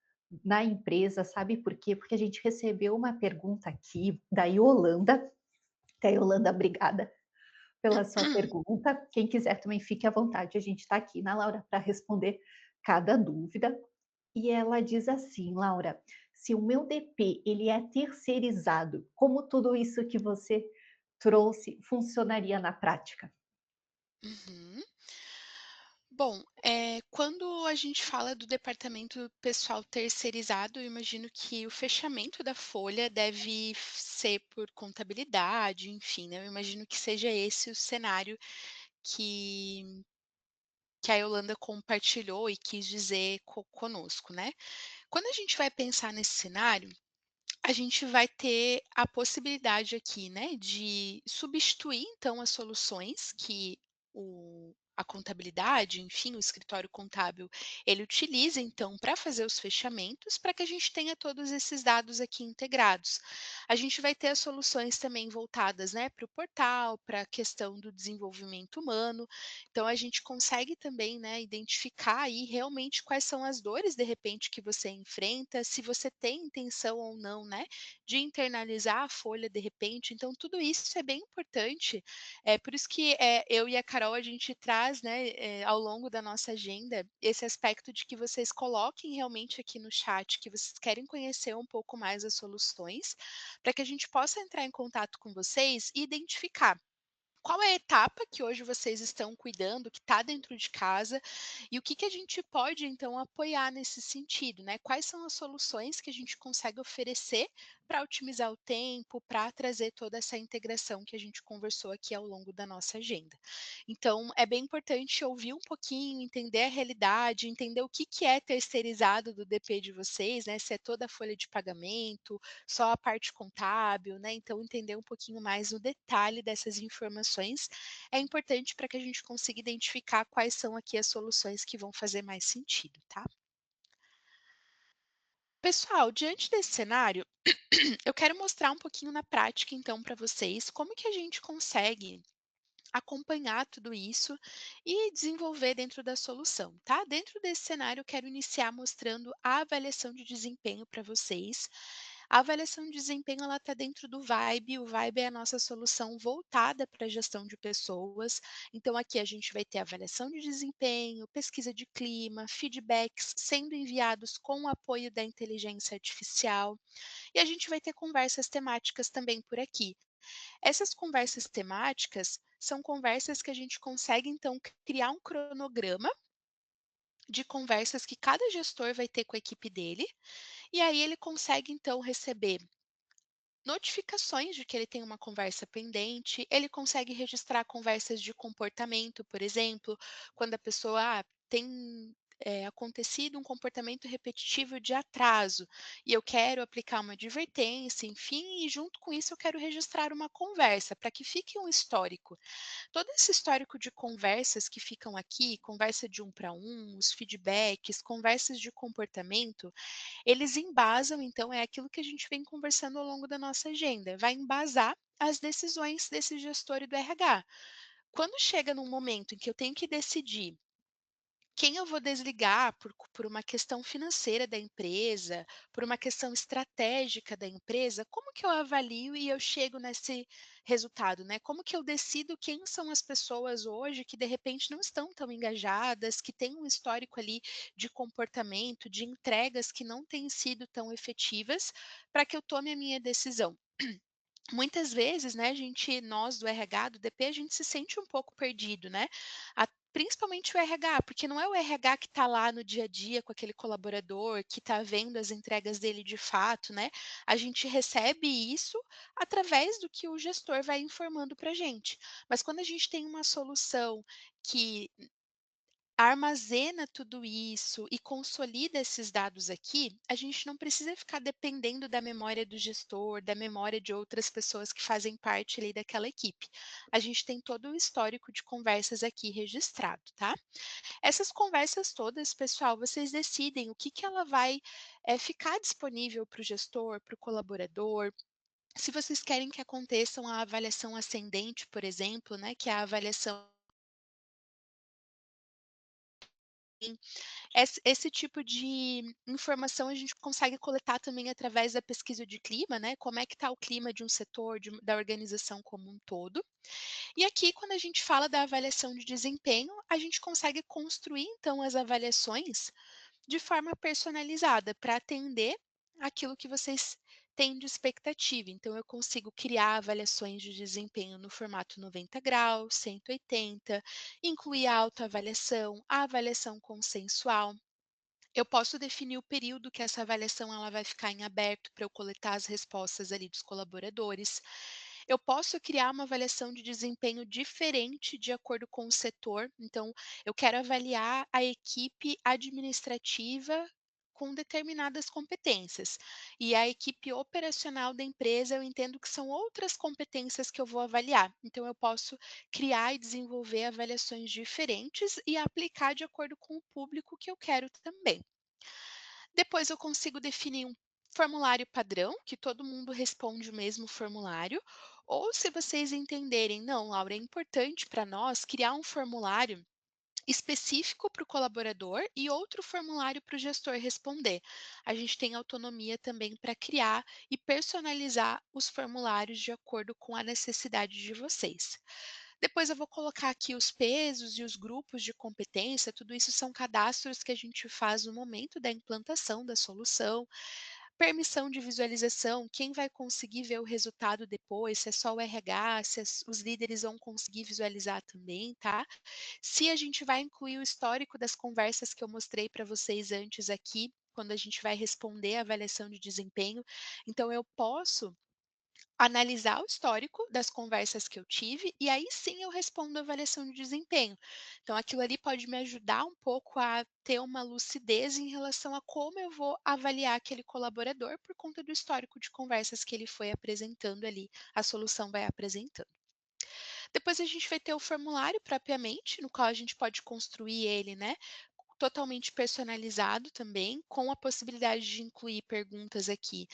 na empresa, sabe por quê? Porque a gente recebeu uma pergunta aqui da Yolanda. Até Yolanda, obrigada pela sua pergunta. Quem quiser também fique à vontade, a gente está aqui na Laura para responder cada dúvida. E ela diz assim, Laura, se o meu DP ele é terceirizado, como tudo isso que você trouxe funcionaria na prática? Uhum. Bom, quando a gente fala do departamento pessoal terceirizado, eu imagino que o fechamento da folha deve ser por contabilidade, enfim, né, eu imagino que seja esse o cenário que que a Yolanda compartilhou e quis dizer conosco, né. Quando a gente vai pensar nesse cenário, a gente vai ter a possibilidade aqui, né, de substituir então as soluções que a contabilidade, enfim, o escritório contábil, ele utiliza então para fazer os fechamentos, para que a gente tenha todos esses dados aqui integrados. A gente vai ter as soluções também voltadas, né, para o portal, para a questão do desenvolvimento humano. Então a gente consegue também, né, identificar aí realmente quais são as dores de repente que você enfrenta, se você tem intenção ou não, né, de internalizar a folha de repente. Então tudo isso é bem importante. É por isso que eu e a Carol a gente traz, né, ao longo da nossa agenda esse aspecto de que vocês coloquem realmente aqui no chat que vocês querem conhecer um pouco mais as soluções, para que a gente possa entrar em contato com vocês e identificar qual é a etapa que hoje vocês estão cuidando, que está dentro de casa, e o que que a gente pode então apoiar nesse sentido, né? Quais são as soluções que a gente consegue oferecer para otimizar o tempo, para trazer toda essa integração que a gente conversou aqui ao longo da nossa agenda. Então, é bem importante ouvir um pouquinho, entender a realidade, entender o que que é terceirizado do DP de vocês, né? Se é toda a folha de pagamento, só a parte contábil, né? Então, entender um pouquinho mais o detalhe dessas informações é importante para que a gente consiga identificar quais são aqui as soluções que vão fazer mais sentido, tá? Pessoal, diante desse cenário, eu quero mostrar um pouquinho na prática, então, para vocês, como que a gente consegue acompanhar tudo isso e desenvolver dentro da solução, tá? Dentro desse cenário, eu quero iniciar mostrando a avaliação de desempenho para vocês. A avaliação de desempenho ela está dentro do Vibe, o Vibe é a nossa solução voltada para a gestão de pessoas. Então aqui a gente vai ter avaliação de desempenho, pesquisa de clima, feedbacks sendo enviados com o apoio da inteligência artificial, e a gente vai ter conversas temáticas também por aqui. Essas conversas temáticas são conversas que a gente consegue então criar um cronograma de conversas que cada gestor vai ter com a equipe dele, e aí ele consegue então receber notificações de que ele tem uma conversa pendente, ele consegue registrar conversas de comportamento, por exemplo, quando a pessoa tem acontecido um comportamento repetitivo de atraso e eu quero aplicar uma advertência, enfim, e junto com isso eu quero registrar uma conversa para que fique um histórico. Todo esse histórico de conversas que ficam aqui, conversa de um para um, os feedbacks, conversas de comportamento, eles embasam, então, é aquilo que a gente vem conversando ao longo da nossa agenda, vai embasar as decisões desse gestor e do RH. Quando chega num momento em que eu tenho que decidir quem eu vou desligar por uma questão financeira da empresa, por uma questão estratégica da empresa, como que eu avalio e eu chego nesse resultado, né? Como que eu decido quem são as pessoas hoje que de repente não estão tão engajadas, que têm um histórico ali de comportamento, de entregas que não têm sido tão efetivas, para que eu tome a minha decisão. Muitas vezes, né, nós do RH, do DP, a gente se sente um pouco perdido, né? Principalmente o RH, porque não é o RH que está lá no dia a dia com aquele colaborador, que está vendo as entregas dele de fato, né? A gente recebe isso através do que o gestor vai informando para a gente. Mas quando a gente tem uma solução que armazena tudo isso e consolida esses dados aqui, a gente não precisa ficar dependendo da memória do gestor, da memória de outras pessoas que fazem parte ali daquela equipe. A gente tem todo o histórico de conversas aqui registrado, tá? Essas conversas todas, pessoal, vocês decidem o que que ela vai ficar disponível para o gestor, para o colaborador. Se vocês querem que aconteça uma avaliação ascendente, por exemplo, né, que é a avaliação esse tipo de informação a gente consegue coletar também através da pesquisa de clima, né, como é que está o clima de um setor, da organização como um todo. E aqui quando a gente fala da avaliação de desempenho, a gente consegue construir então as avaliações de forma personalizada para atender aquilo que vocês têm de expectativa. Então eu consigo criar avaliações de desempenho no formato 90 graus, 180, incluir a autoavaliação, a avaliação consensual. Eu posso definir o período que essa avaliação ela vai ficar em aberto para eu coletar as respostas ali dos colaboradores. Eu posso criar uma avaliação de desempenho diferente de acordo com o setor. Então, eu quero avaliar a equipe administrativa com determinadas competências. E a equipe operacional da empresa, eu entendo que são outras competências que eu vou avaliar. Então, eu posso criar e desenvolver avaliações diferentes e aplicar de acordo com o público que eu quero também. Depois eu consigo definir um formulário padrão, que todo mundo responde o mesmo formulário, ou se vocês entenderem, não, Laura, é importante para nós criar um formulário específico para o colaborador e outro formulário para o gestor responder. A gente tem autonomia também para criar e personalizar os formulários de acordo com a necessidade de vocês. Depois eu vou colocar aqui os pesos e os grupos de competência, tudo isso são cadastros que a gente faz no momento da implantação da solução. Permissão de visualização, quem vai conseguir ver o resultado depois, se é só o RH, se os líderes vão conseguir visualizar também, tá? Se a gente vai incluir o histórico das conversas que eu mostrei para vocês antes aqui, quando a gente vai responder a avaliação de desempenho, então eu posso analisar o histórico das conversas que eu tive e aí sim eu respondo a avaliação de desempenho. Então aquilo ali pode me ajudar um pouco a ter uma lucidez em relação a como eu vou avaliar aquele colaborador por conta do histórico de conversas que ele foi apresentando ali, a solução vai apresentando. Depois a gente vai ter o formulário propriamente, no qual a gente pode construir ele, né, totalmente personalizado também, com a possibilidade de incluir perguntas aqui,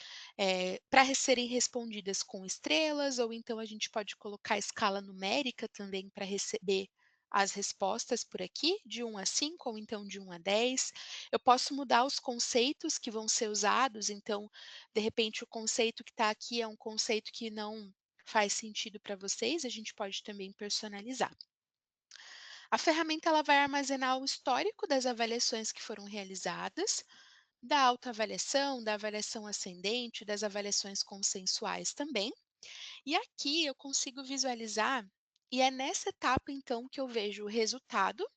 para serem respondidas com estrelas, ou então a gente pode colocar escala numérica também para receber as respostas por aqui, de 1 a 5 ou então de 1 a 10. Eu posso mudar os conceitos que vão ser usados, então, de repente, o conceito que está aqui é um conceito que não faz sentido para vocês, a gente pode também personalizar. A ferramenta ela vai armazenar o histórico das avaliações que foram realizadas, da autoavaliação, da avaliação ascendente, das avaliações consensuais também. E aqui eu consigo visualizar, e é nessa etapa então que eu vejo o resultado,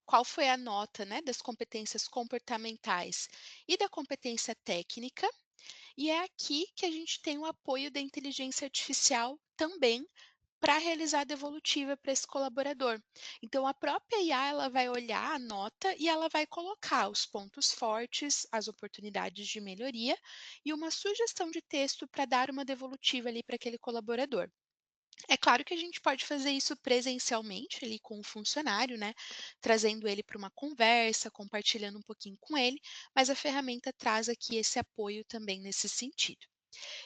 qual foi a nota, né, das competências comportamentais e da competência técnica, e é aqui que a gente tem o apoio da inteligência artificial também para realizar a devolutiva para esse colaborador. Então a própria IA ela vai olhar a nota e ela vai colocar os pontos fortes, as oportunidades de melhoria e uma sugestão de texto para dar uma devolutiva ali para aquele colaborador. É claro que a gente pode fazer isso presencialmente ali com o funcionário, né, trazendo ele para uma conversa, compartilhando um pouquinho com ele, mas a ferramenta traz aqui esse apoio também nesse sentido.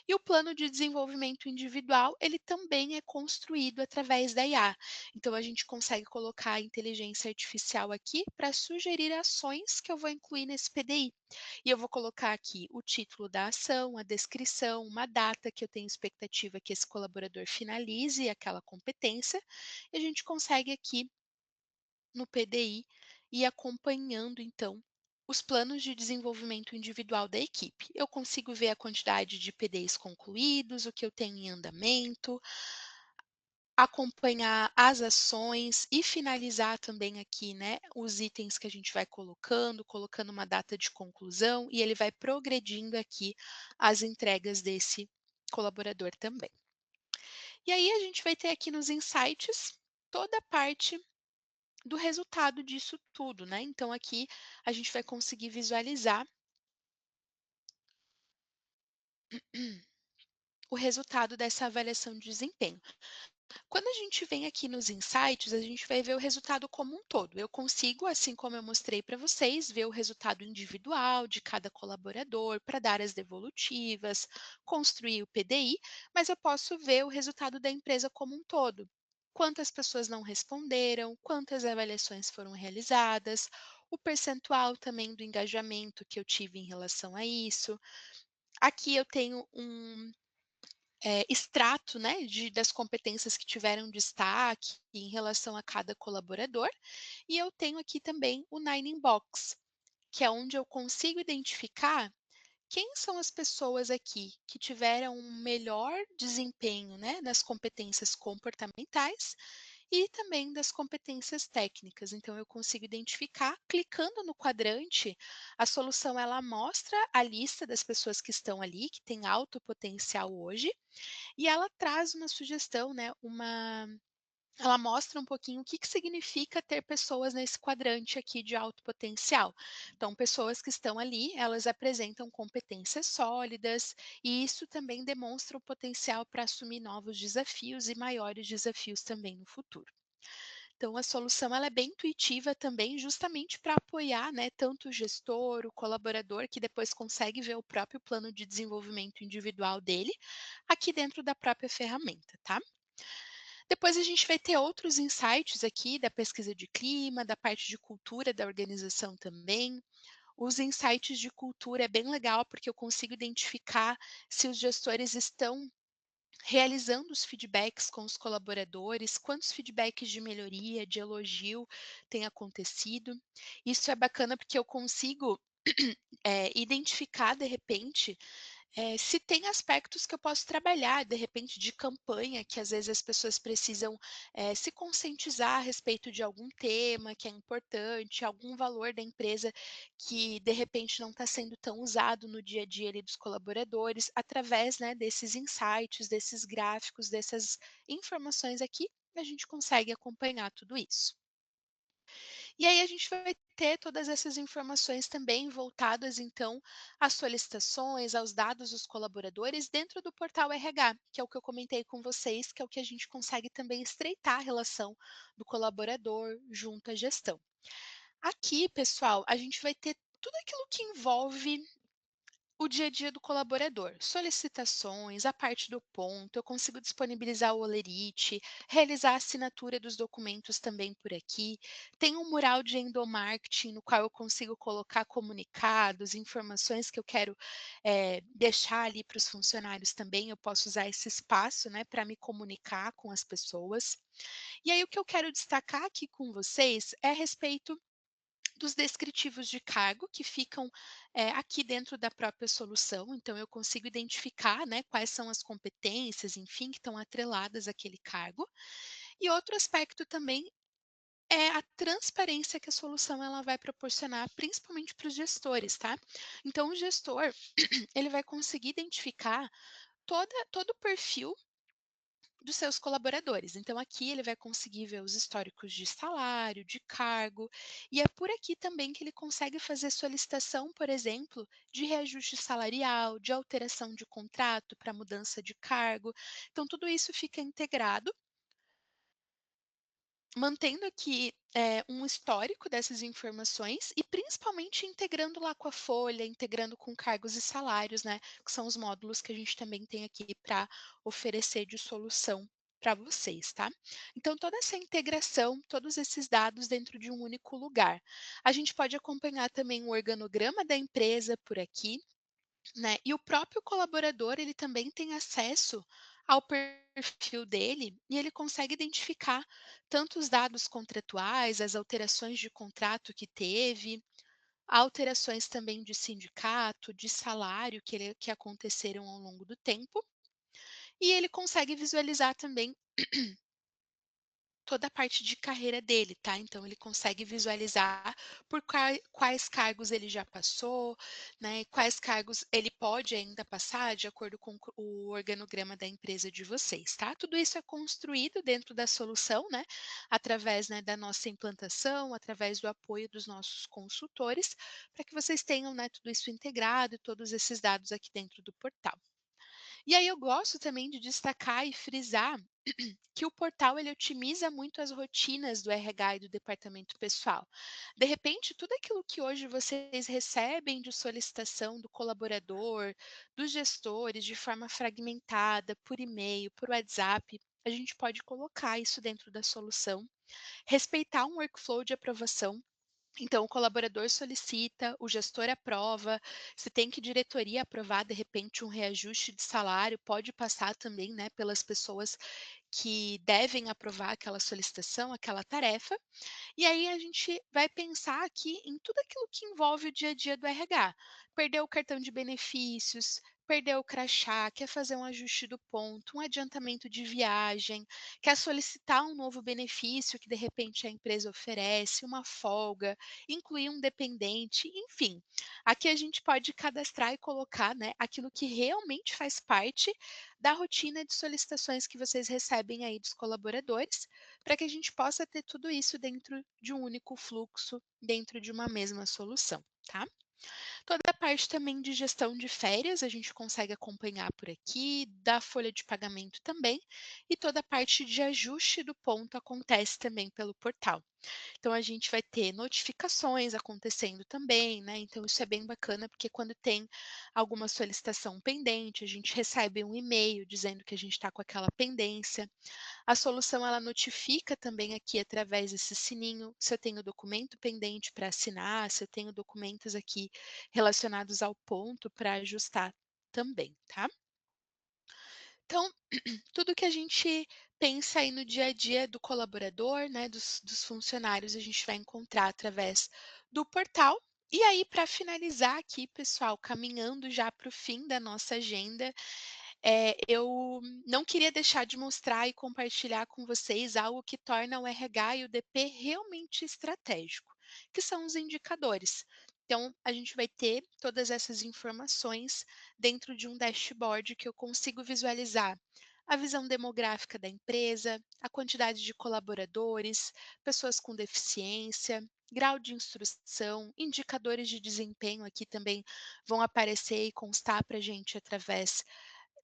E o plano de desenvolvimento individual, ele também é construído através da IA. Então a gente consegue colocar a inteligência artificial aqui para sugerir ações que eu vou incluir nesse PDI. E eu vou colocar aqui o título da ação, a descrição, uma data que eu tenho expectativa que esse colaborador finalize aquela competência, e a gente consegue aqui no PDI ir acompanhando então os planos de desenvolvimento individual da equipe. Eu consigo ver a quantidade de PDIs concluídos, o que eu tenho em andamento, acompanhar as ações e finalizar também aqui, né, os itens que a gente vai colocando uma data de conclusão e ele vai progredindo aqui as entregas desse colaborador também. E aí a gente vai ter aqui nos insights toda a parte do resultado disso tudo, né. Então aqui a gente vai conseguir visualizar o resultado dessa avaliação de desempenho. Quando a gente vem aqui nos insights, a gente vai ver o resultado como um todo. Eu consigo, assim como eu mostrei para vocês, ver o resultado individual de cada colaborador para dar as devolutivas, construir o PDI, mas eu posso ver o resultado da empresa como um todo. Quantas pessoas não responderam, quantas avaliações foram realizadas, o percentual também do engajamento que eu tive em relação a isso. Aqui eu tenho um extrato, né, das competências que tiveram destaque em relação a cada colaborador, e eu tenho aqui também o Nine in Box, que é onde eu consigo identificar quem são as pessoas aqui que tiveram um melhor desempenho, né, nas competências comportamentais e também das competências técnicas. Então eu consigo identificar, clicando no quadrante, a solução ela mostra a lista das pessoas que estão ali, que têm alto potencial hoje, e ela traz uma sugestão, né, ela mostra um pouquinho o que que significa ter pessoas nesse quadrante aqui de alto potencial. Então, pessoas que estão ali, elas apresentam competências sólidas, e isso também demonstra o potencial para assumir novos desafios e maiores desafios também no futuro. Então, a solução ela é bem intuitiva também, justamente para apoiar, né, tanto o gestor, o colaborador, que depois consegue ver o próprio plano de desenvolvimento individual dele, aqui dentro da própria ferramenta, tá? Depois a gente vai ter outros insights aqui da pesquisa de clima, da parte de cultura da organização também. Os insights de cultura é bem legal, porque eu consigo identificar se os gestores estão realizando os feedbacks com os colaboradores, quantos feedbacks de melhoria, de elogio têm acontecido. Isso é bacana porque eu consigo identificar de repente se tem aspectos que eu posso trabalhar, de repente, de campanha, que às vezes as pessoas precisam, se conscientizar a respeito de algum tema que é importante, algum valor da empresa que, de repente, não está sendo tão usado no dia a dia ali dos colaboradores, através, né, desses insights, desses gráficos, dessas informações aqui, a gente consegue acompanhar tudo isso. E aí a gente vai ter todas essas informações também voltadas, então, às solicitações, aos dados dos colaboradores dentro do portal RH, que é o que eu comentei com vocês, que é o que a gente consegue também estreitar a relação do colaborador junto à gestão. Aqui, pessoal, a gente vai ter tudo aquilo que envolve O dia a dia do colaborador, solicitações, a parte do ponto, eu consigo disponibilizar o holerite, realizar a assinatura dos documentos também por aqui. Tem um mural de endomarketing no qual eu consigo colocar comunicados, informações que eu quero deixar ali para os funcionários também. Eu posso usar esse espaço, né, para me comunicar com as pessoas. E aí o que eu quero destacar aqui com vocês é a respeito dos descritivos de cargo que ficam, aqui dentro da própria solução, então eu consigo identificar, né, quais são as competências, enfim, que estão atreladas àquele cargo. E outro aspecto também é a transparência que a solução ela vai proporcionar, principalmente para os gestores, tá. Então o gestor, ele vai conseguir identificar todo o perfil dos seus colaboradores. Então, aqui ele vai conseguir ver os históricos de salário, de cargo, e é por aqui também que ele consegue fazer solicitação, por exemplo, de reajuste salarial, de alteração de contrato para mudança de cargo. Então, tudo isso fica integrado, mantendo aqui, um histórico dessas informações e principalmente integrando lá com a folha, integrando com cargos e salários, né, que são os módulos que a gente também tem aqui para oferecer de solução para vocês, tá. Então toda essa integração, todos esses dados dentro de um único lugar. A gente pode acompanhar também o organograma da empresa por aqui, né, e o próprio colaborador, ele também tem acesso ao perfil dele e ele consegue identificar tanto os dados contratuais, as alterações de contrato que teve, alterações também de sindicato, de salário que aconteceram ao longo do tempo, e ele consegue visualizar também toda a parte de carreira dele, tá. Então ele consegue visualizar por quais cargos ele já passou, né, quais cargos ele pode ainda passar de acordo com o organograma da empresa de vocês, tá. Tudo isso é construído dentro da solução, né, através, né, da nossa implantação, através do apoio dos nossos consultores, para que vocês tenham, né, tudo isso integrado e todos esses dados aqui dentro do portal. E aí eu gosto também de destacar e frisar que o portal ele otimiza muito as rotinas do RH e do departamento pessoal. De repente, tudo aquilo que hoje vocês recebem de solicitação do colaborador, dos gestores, de forma fragmentada, por e-mail, por WhatsApp, a gente pode colocar isso dentro da solução, respeitar um workflow de aprovação. Então, o colaborador solicita, o gestor aprova, se tem que diretoria aprovar, de repente, um reajuste de salário, pode passar também, né, pelas pessoas que devem aprovar aquela solicitação, aquela tarefa, e aí a gente vai pensar aqui em tudo aquilo que envolve o dia a dia do RH. Perdeu o cartão de benefícios, perdeu o crachá, quer fazer um ajuste do ponto, um adiantamento de viagem, quer solicitar um novo benefício que de repente a empresa oferece, uma folga, incluir um dependente, enfim. Aqui a gente pode cadastrar e colocar, né, aquilo que realmente faz parte da rotina de solicitações que vocês recebem aí dos colaboradores, para que a gente possa ter tudo isso dentro de um único fluxo, dentro de uma mesma solução, tá? Toda a parte também de gestão de férias a gente consegue acompanhar por aqui, da folha de pagamento também, e toda a parte de ajuste do ponto acontece também pelo portal. Então a gente vai ter notificações acontecendo também, né, então isso é bem bacana, porque quando tem alguma solicitação pendente, a gente recebe um e-mail dizendo que a gente está com aquela pendência. A solução ela notifica também aqui através desse sininho, se eu tenho documento pendente para assinar, se eu tenho documentos aqui relacionados ao ponto para ajustar também, tá. Então, tudo que a gente pensa aí no dia a dia do colaborador, né, dos funcionários, a gente vai encontrar através do portal. E aí, para finalizar aqui, pessoal, caminhando já para o fim da nossa agenda, eu não queria deixar de mostrar e compartilhar com vocês algo que torna o RH e o DP realmente estratégico, que são os indicadores. Então, a gente vai ter todas essas informações dentro de um dashboard que eu consigo visualizar a visão demográfica da empresa, a quantidade de colaboradores, pessoas com deficiência, grau de instrução, indicadores de desempenho aqui também vão aparecer e constar para a gente através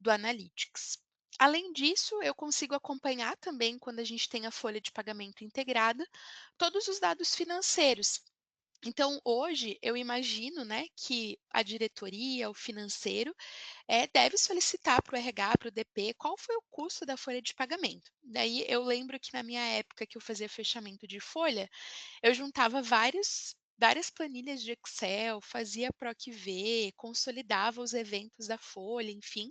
do Analytics. Além disso, eu consigo acompanhar também, quando a gente tem a folha de pagamento integrada, todos os dados financeiros. Então, hoje, eu imagino, né, que a diretoria, o financeiro, deve solicitar para o RH, para o DP, qual foi o custo da folha de pagamento. Daí, eu lembro que na minha época que eu fazia fechamento de folha, eu juntava várias planilhas de Excel, fazia PROC-V, consolidava os eventos da folha, enfim,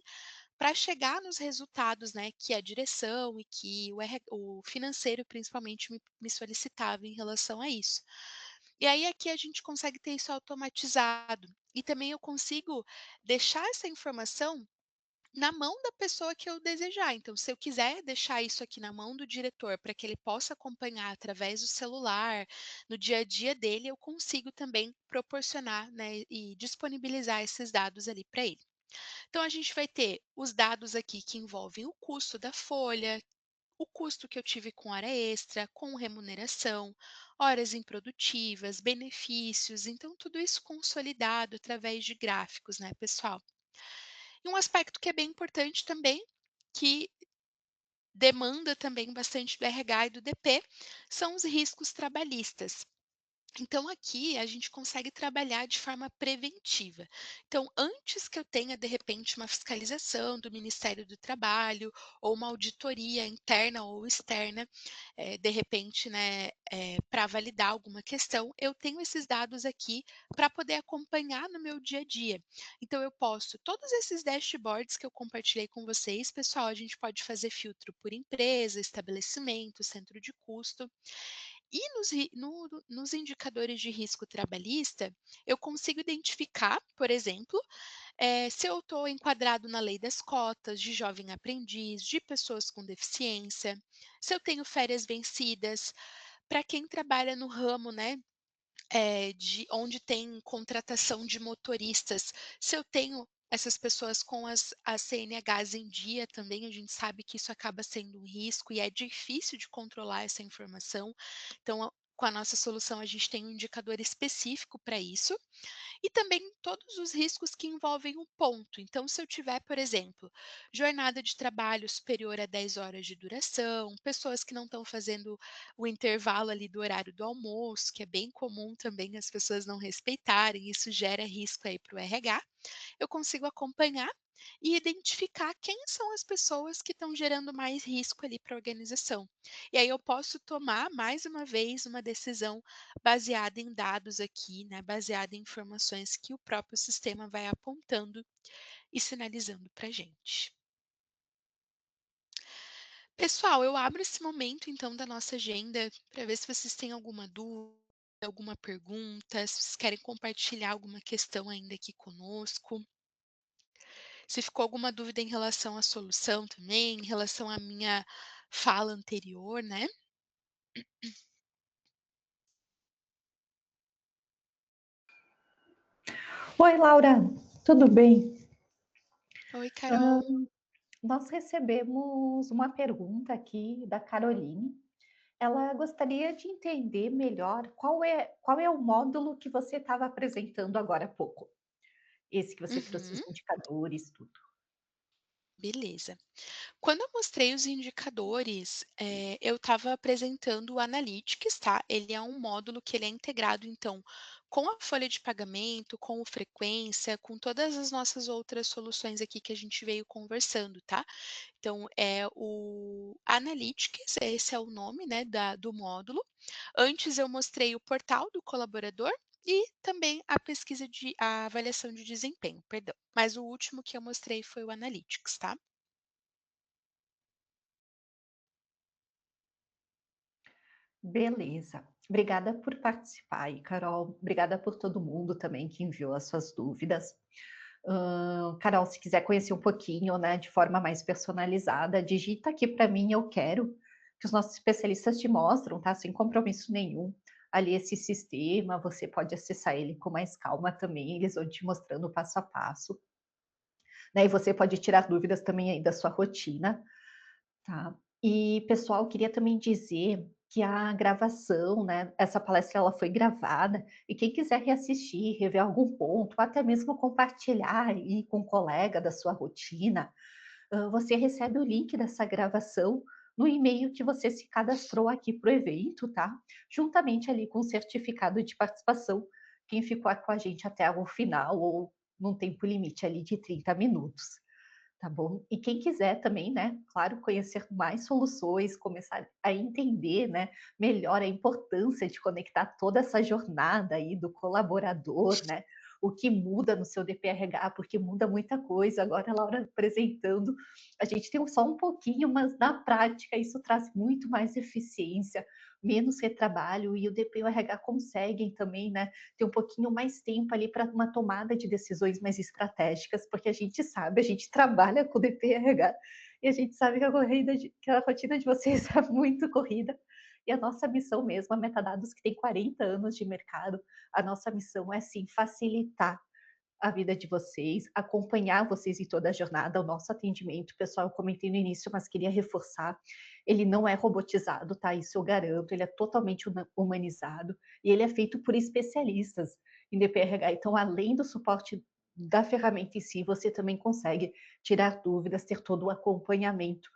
para chegar nos resultados, né, que a direção e que o financeiro principalmente me solicitava em relação a isso. E aí aqui a gente consegue ter isso automatizado, e também eu consigo deixar essa informação na mão da pessoa que eu desejar. Então, se eu quiser deixar isso aqui na mão do diretor para que ele possa acompanhar através do celular, no dia a dia dele, eu consigo também proporcionar, né, e disponibilizar esses dados ali para ele. Então, a gente vai ter os dados aqui que envolvem o custo da folha, o custo que eu tive com hora extra, com remuneração, horas improdutivas, benefícios, então tudo isso consolidado através de gráficos, né, pessoal? E um aspecto que é bem importante também, que demanda também bastante do RH e do DP, são os riscos trabalhistas. Então, aqui a gente consegue trabalhar de forma preventiva. Então, antes que eu tenha, de repente, uma fiscalização do Ministério do Trabalho ou uma auditoria interna ou externa, de repente, né, para validar alguma questão, eu tenho esses dados aqui para poder acompanhar no meu dia a dia. Então, eu posso, todos esses dashboards que eu compartilhei com vocês, pessoal, a gente pode fazer filtro por empresa, estabelecimento, centro de custo. E nos indicadores de risco trabalhista, eu consigo identificar, por exemplo, se eu estou enquadrado na lei das cotas, de jovem aprendiz, de pessoas com deficiência, se eu tenho férias vencidas. Para quem trabalha no ramo, né, de onde tem contratação de motoristas, se eu tenho essas pessoas com as CNHs em dia também, a gente sabe que isso acaba sendo um risco e é difícil de controlar essa informação. Então, com a nossa solução, a gente tem um indicador específico para isso. E também todos os riscos que envolvem o ponto. Então, se eu tiver, por exemplo, jornada de trabalho superior a 10 horas de duração, pessoas que não estão fazendo o intervalo ali do horário do almoço, que é bem comum também as pessoas não respeitarem, isso gera risco aí para o RH, eu consigo acompanhar e identificar quem são as pessoas que estão gerando mais risco ali para a organização. E aí eu posso tomar, mais uma vez, uma decisão baseada em dados aqui, né, baseada em informações que o próprio sistema vai apontando e sinalizando para a gente. Pessoal, eu abro esse momento então da nossa agenda para ver se vocês têm alguma dúvida, alguma pergunta, se vocês querem compartilhar alguma questão ainda aqui conosco. Se ficou alguma dúvida em relação à solução também, em relação à minha fala anterior, né. Oi, Laura, tudo bem? Oi, Hã, Carol. nós recebemos uma pergunta aqui da Caroline. Ela gostaria de entender melhor qual é o módulo que você estava apresentando agora há pouco. Esse que você trouxe os Uhum, indicadores, tudo. beleza. Quando eu mostrei os indicadores, eu estava apresentando o Analytics, tá? Ele é um módulo que ele é integrado, então, com a folha de pagamento, com o frequência, com todas as nossas outras soluções aqui que a gente veio conversando, tá? Então, é o Analytics, esse é o nome, né, do módulo. Antes eu mostrei o portal do colaborador e também a avaliação de desempenho, perdão. Mas o último que eu mostrei foi o Analytics, tá? Beleza. Obrigada por participar aí, Carol. Obrigada por todo mundo também que enviou as suas dúvidas. Carol, se quiser conhecer um pouquinho, né, de forma mais personalizada, digita aqui para mim, eu quero, que os nossos especialistas te mostram, tá? Sem compromisso nenhum. Ali esse sistema, você pode acessar ele com mais calma também, eles vão te mostrando passo a passo, né? E você pode tirar dúvidas também aí da sua rotina, tá? E pessoal, queria também dizer que a gravação, né, essa palestra ela foi gravada e quem quiser reassistir, rever algum ponto, ou até mesmo compartilhar aí com um colega da sua rotina, você recebe o link dessa gravação no e-mail que você se cadastrou aqui para o evento, tá? Juntamente ali com o certificado de participação, quem ficou com a gente até o final ou num tempo limite ali de 30 minutos. Tá bom? E quem quiser também, né, claro, conhecer mais soluções, começar a entender, né, melhor a importância de conectar toda essa jornada aí do colaborador, né, o que muda no seu DPRH, porque muda muita coisa. Agora a Laura apresentando, a gente tem só um pouquinho, mas na prática isso traz muito mais eficiência, menos retrabalho e o DPRH conseguem também, né, ter um pouquinho mais tempo ali para uma tomada de decisões mais estratégicas, porque a gente sabe, a gente trabalha com DPRH e a gente sabe que que a rotina de vocês é muito corrida. E a nossa missão mesmo, a Metadados, que tem 40 anos de mercado, a nossa missão é sim facilitar a vida de vocês, acompanhar vocês em toda a jornada, o nosso atendimento. Pessoal, eu comentei no início, mas queria reforçar, ele não é robotizado, tá? Isso eu garanto, ele é totalmente humanizado e ele é feito por especialistas em DPRH. Então, além do suporte da ferramenta em si, você também consegue tirar dúvidas, ter todo o acompanhamento,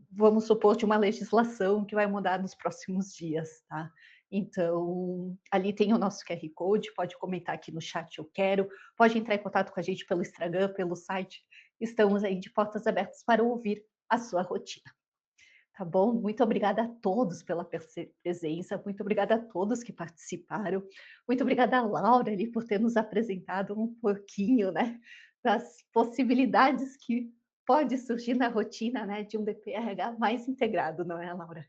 vamos supor, de uma legislação que vai mudar nos próximos dias, tá? Então, ali tem o nosso QR Code, pode comentar aqui no chat eu quero, pode entrar em contato com a gente pelo Instagram, pelo site. Estamos aí de portas abertas para ouvir a sua rotina, tá bom? Muito obrigada a todos pela presença, muito obrigada a todos que participaram, muito obrigada a Laura ali por ter nos apresentado um pouquinho, né, das possibilidades que pode surgir na rotina, né, de um DPRH mais integrado, não é, Laura?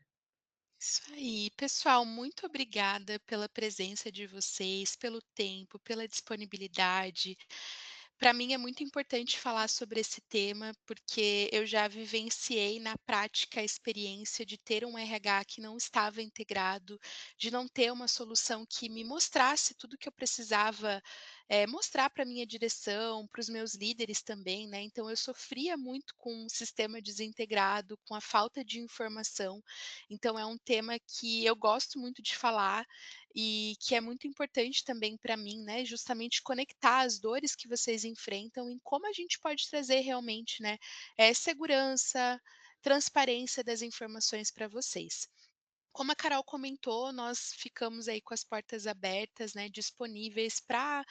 Isso aí. Pessoal, muito obrigada pela presença de vocês, pelo tempo, pela disponibilidade. Para mim é muito importante falar sobre esse tema, porque eu já vivenciei na prática a experiência de ter um RH que não estava integrado, de não ter uma solução que me mostrasse tudo que eu precisava, mostrar para minha direção, para os meus líderes também, né. Então eu sofria muito com o sistema desintegrado, com a falta de informação. Então é um tema que eu gosto muito de falar e que é muito importante também para mim, né, justamente conectar as dores que vocês enfrentam em como a gente pode trazer realmente, né, segurança, transparência das informações para vocês. Como a Carol comentou, nós ficamos aí com as portas abertas, né, disponíveis para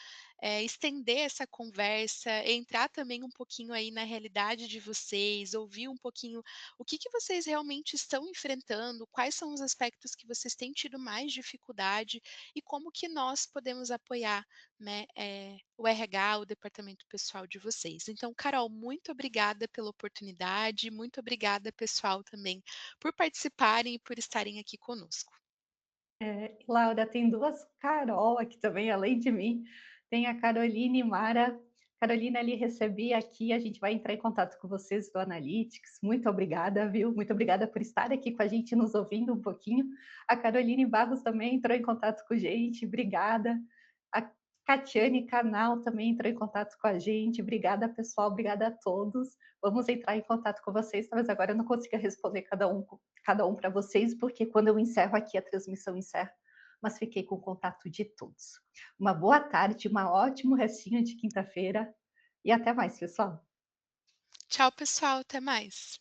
estender essa conversa, entrar também um pouquinho aí na realidade de vocês, ouvir um pouquinho o que que vocês realmente estão enfrentando, quais são os aspectos que vocês têm tido mais dificuldade e como que nós podemos apoiar, né, o RH, o departamento pessoal de vocês. Então, Carol, muito obrigada pela oportunidade, muito obrigada, pessoal, também por participarem e por estarem aqui conosco. Laura, tem 2 Carol aqui também, além de mim, tem a Caroline e Mara. Carolina, ali recebi aqui, a gente vai entrar em contato com vocês do Analytics. Muito obrigada, viu? Muito obrigada por estar aqui com a gente, nos ouvindo um pouquinho. A Caroline Barros também entrou em contato com a gente, obrigada. A Catiane Canal também entrou em contato com a gente. Obrigada, pessoal, obrigada a todos. Vamos entrar em contato com vocês, talvez agora eu não consiga responder cada um para vocês, porque quando eu encerro aqui, a transmissão encerra, mas fiquei com o contato de todos. Uma boa tarde, um ótimo restinho de quinta-feira e até mais, pessoal. Tchau, pessoal, até mais.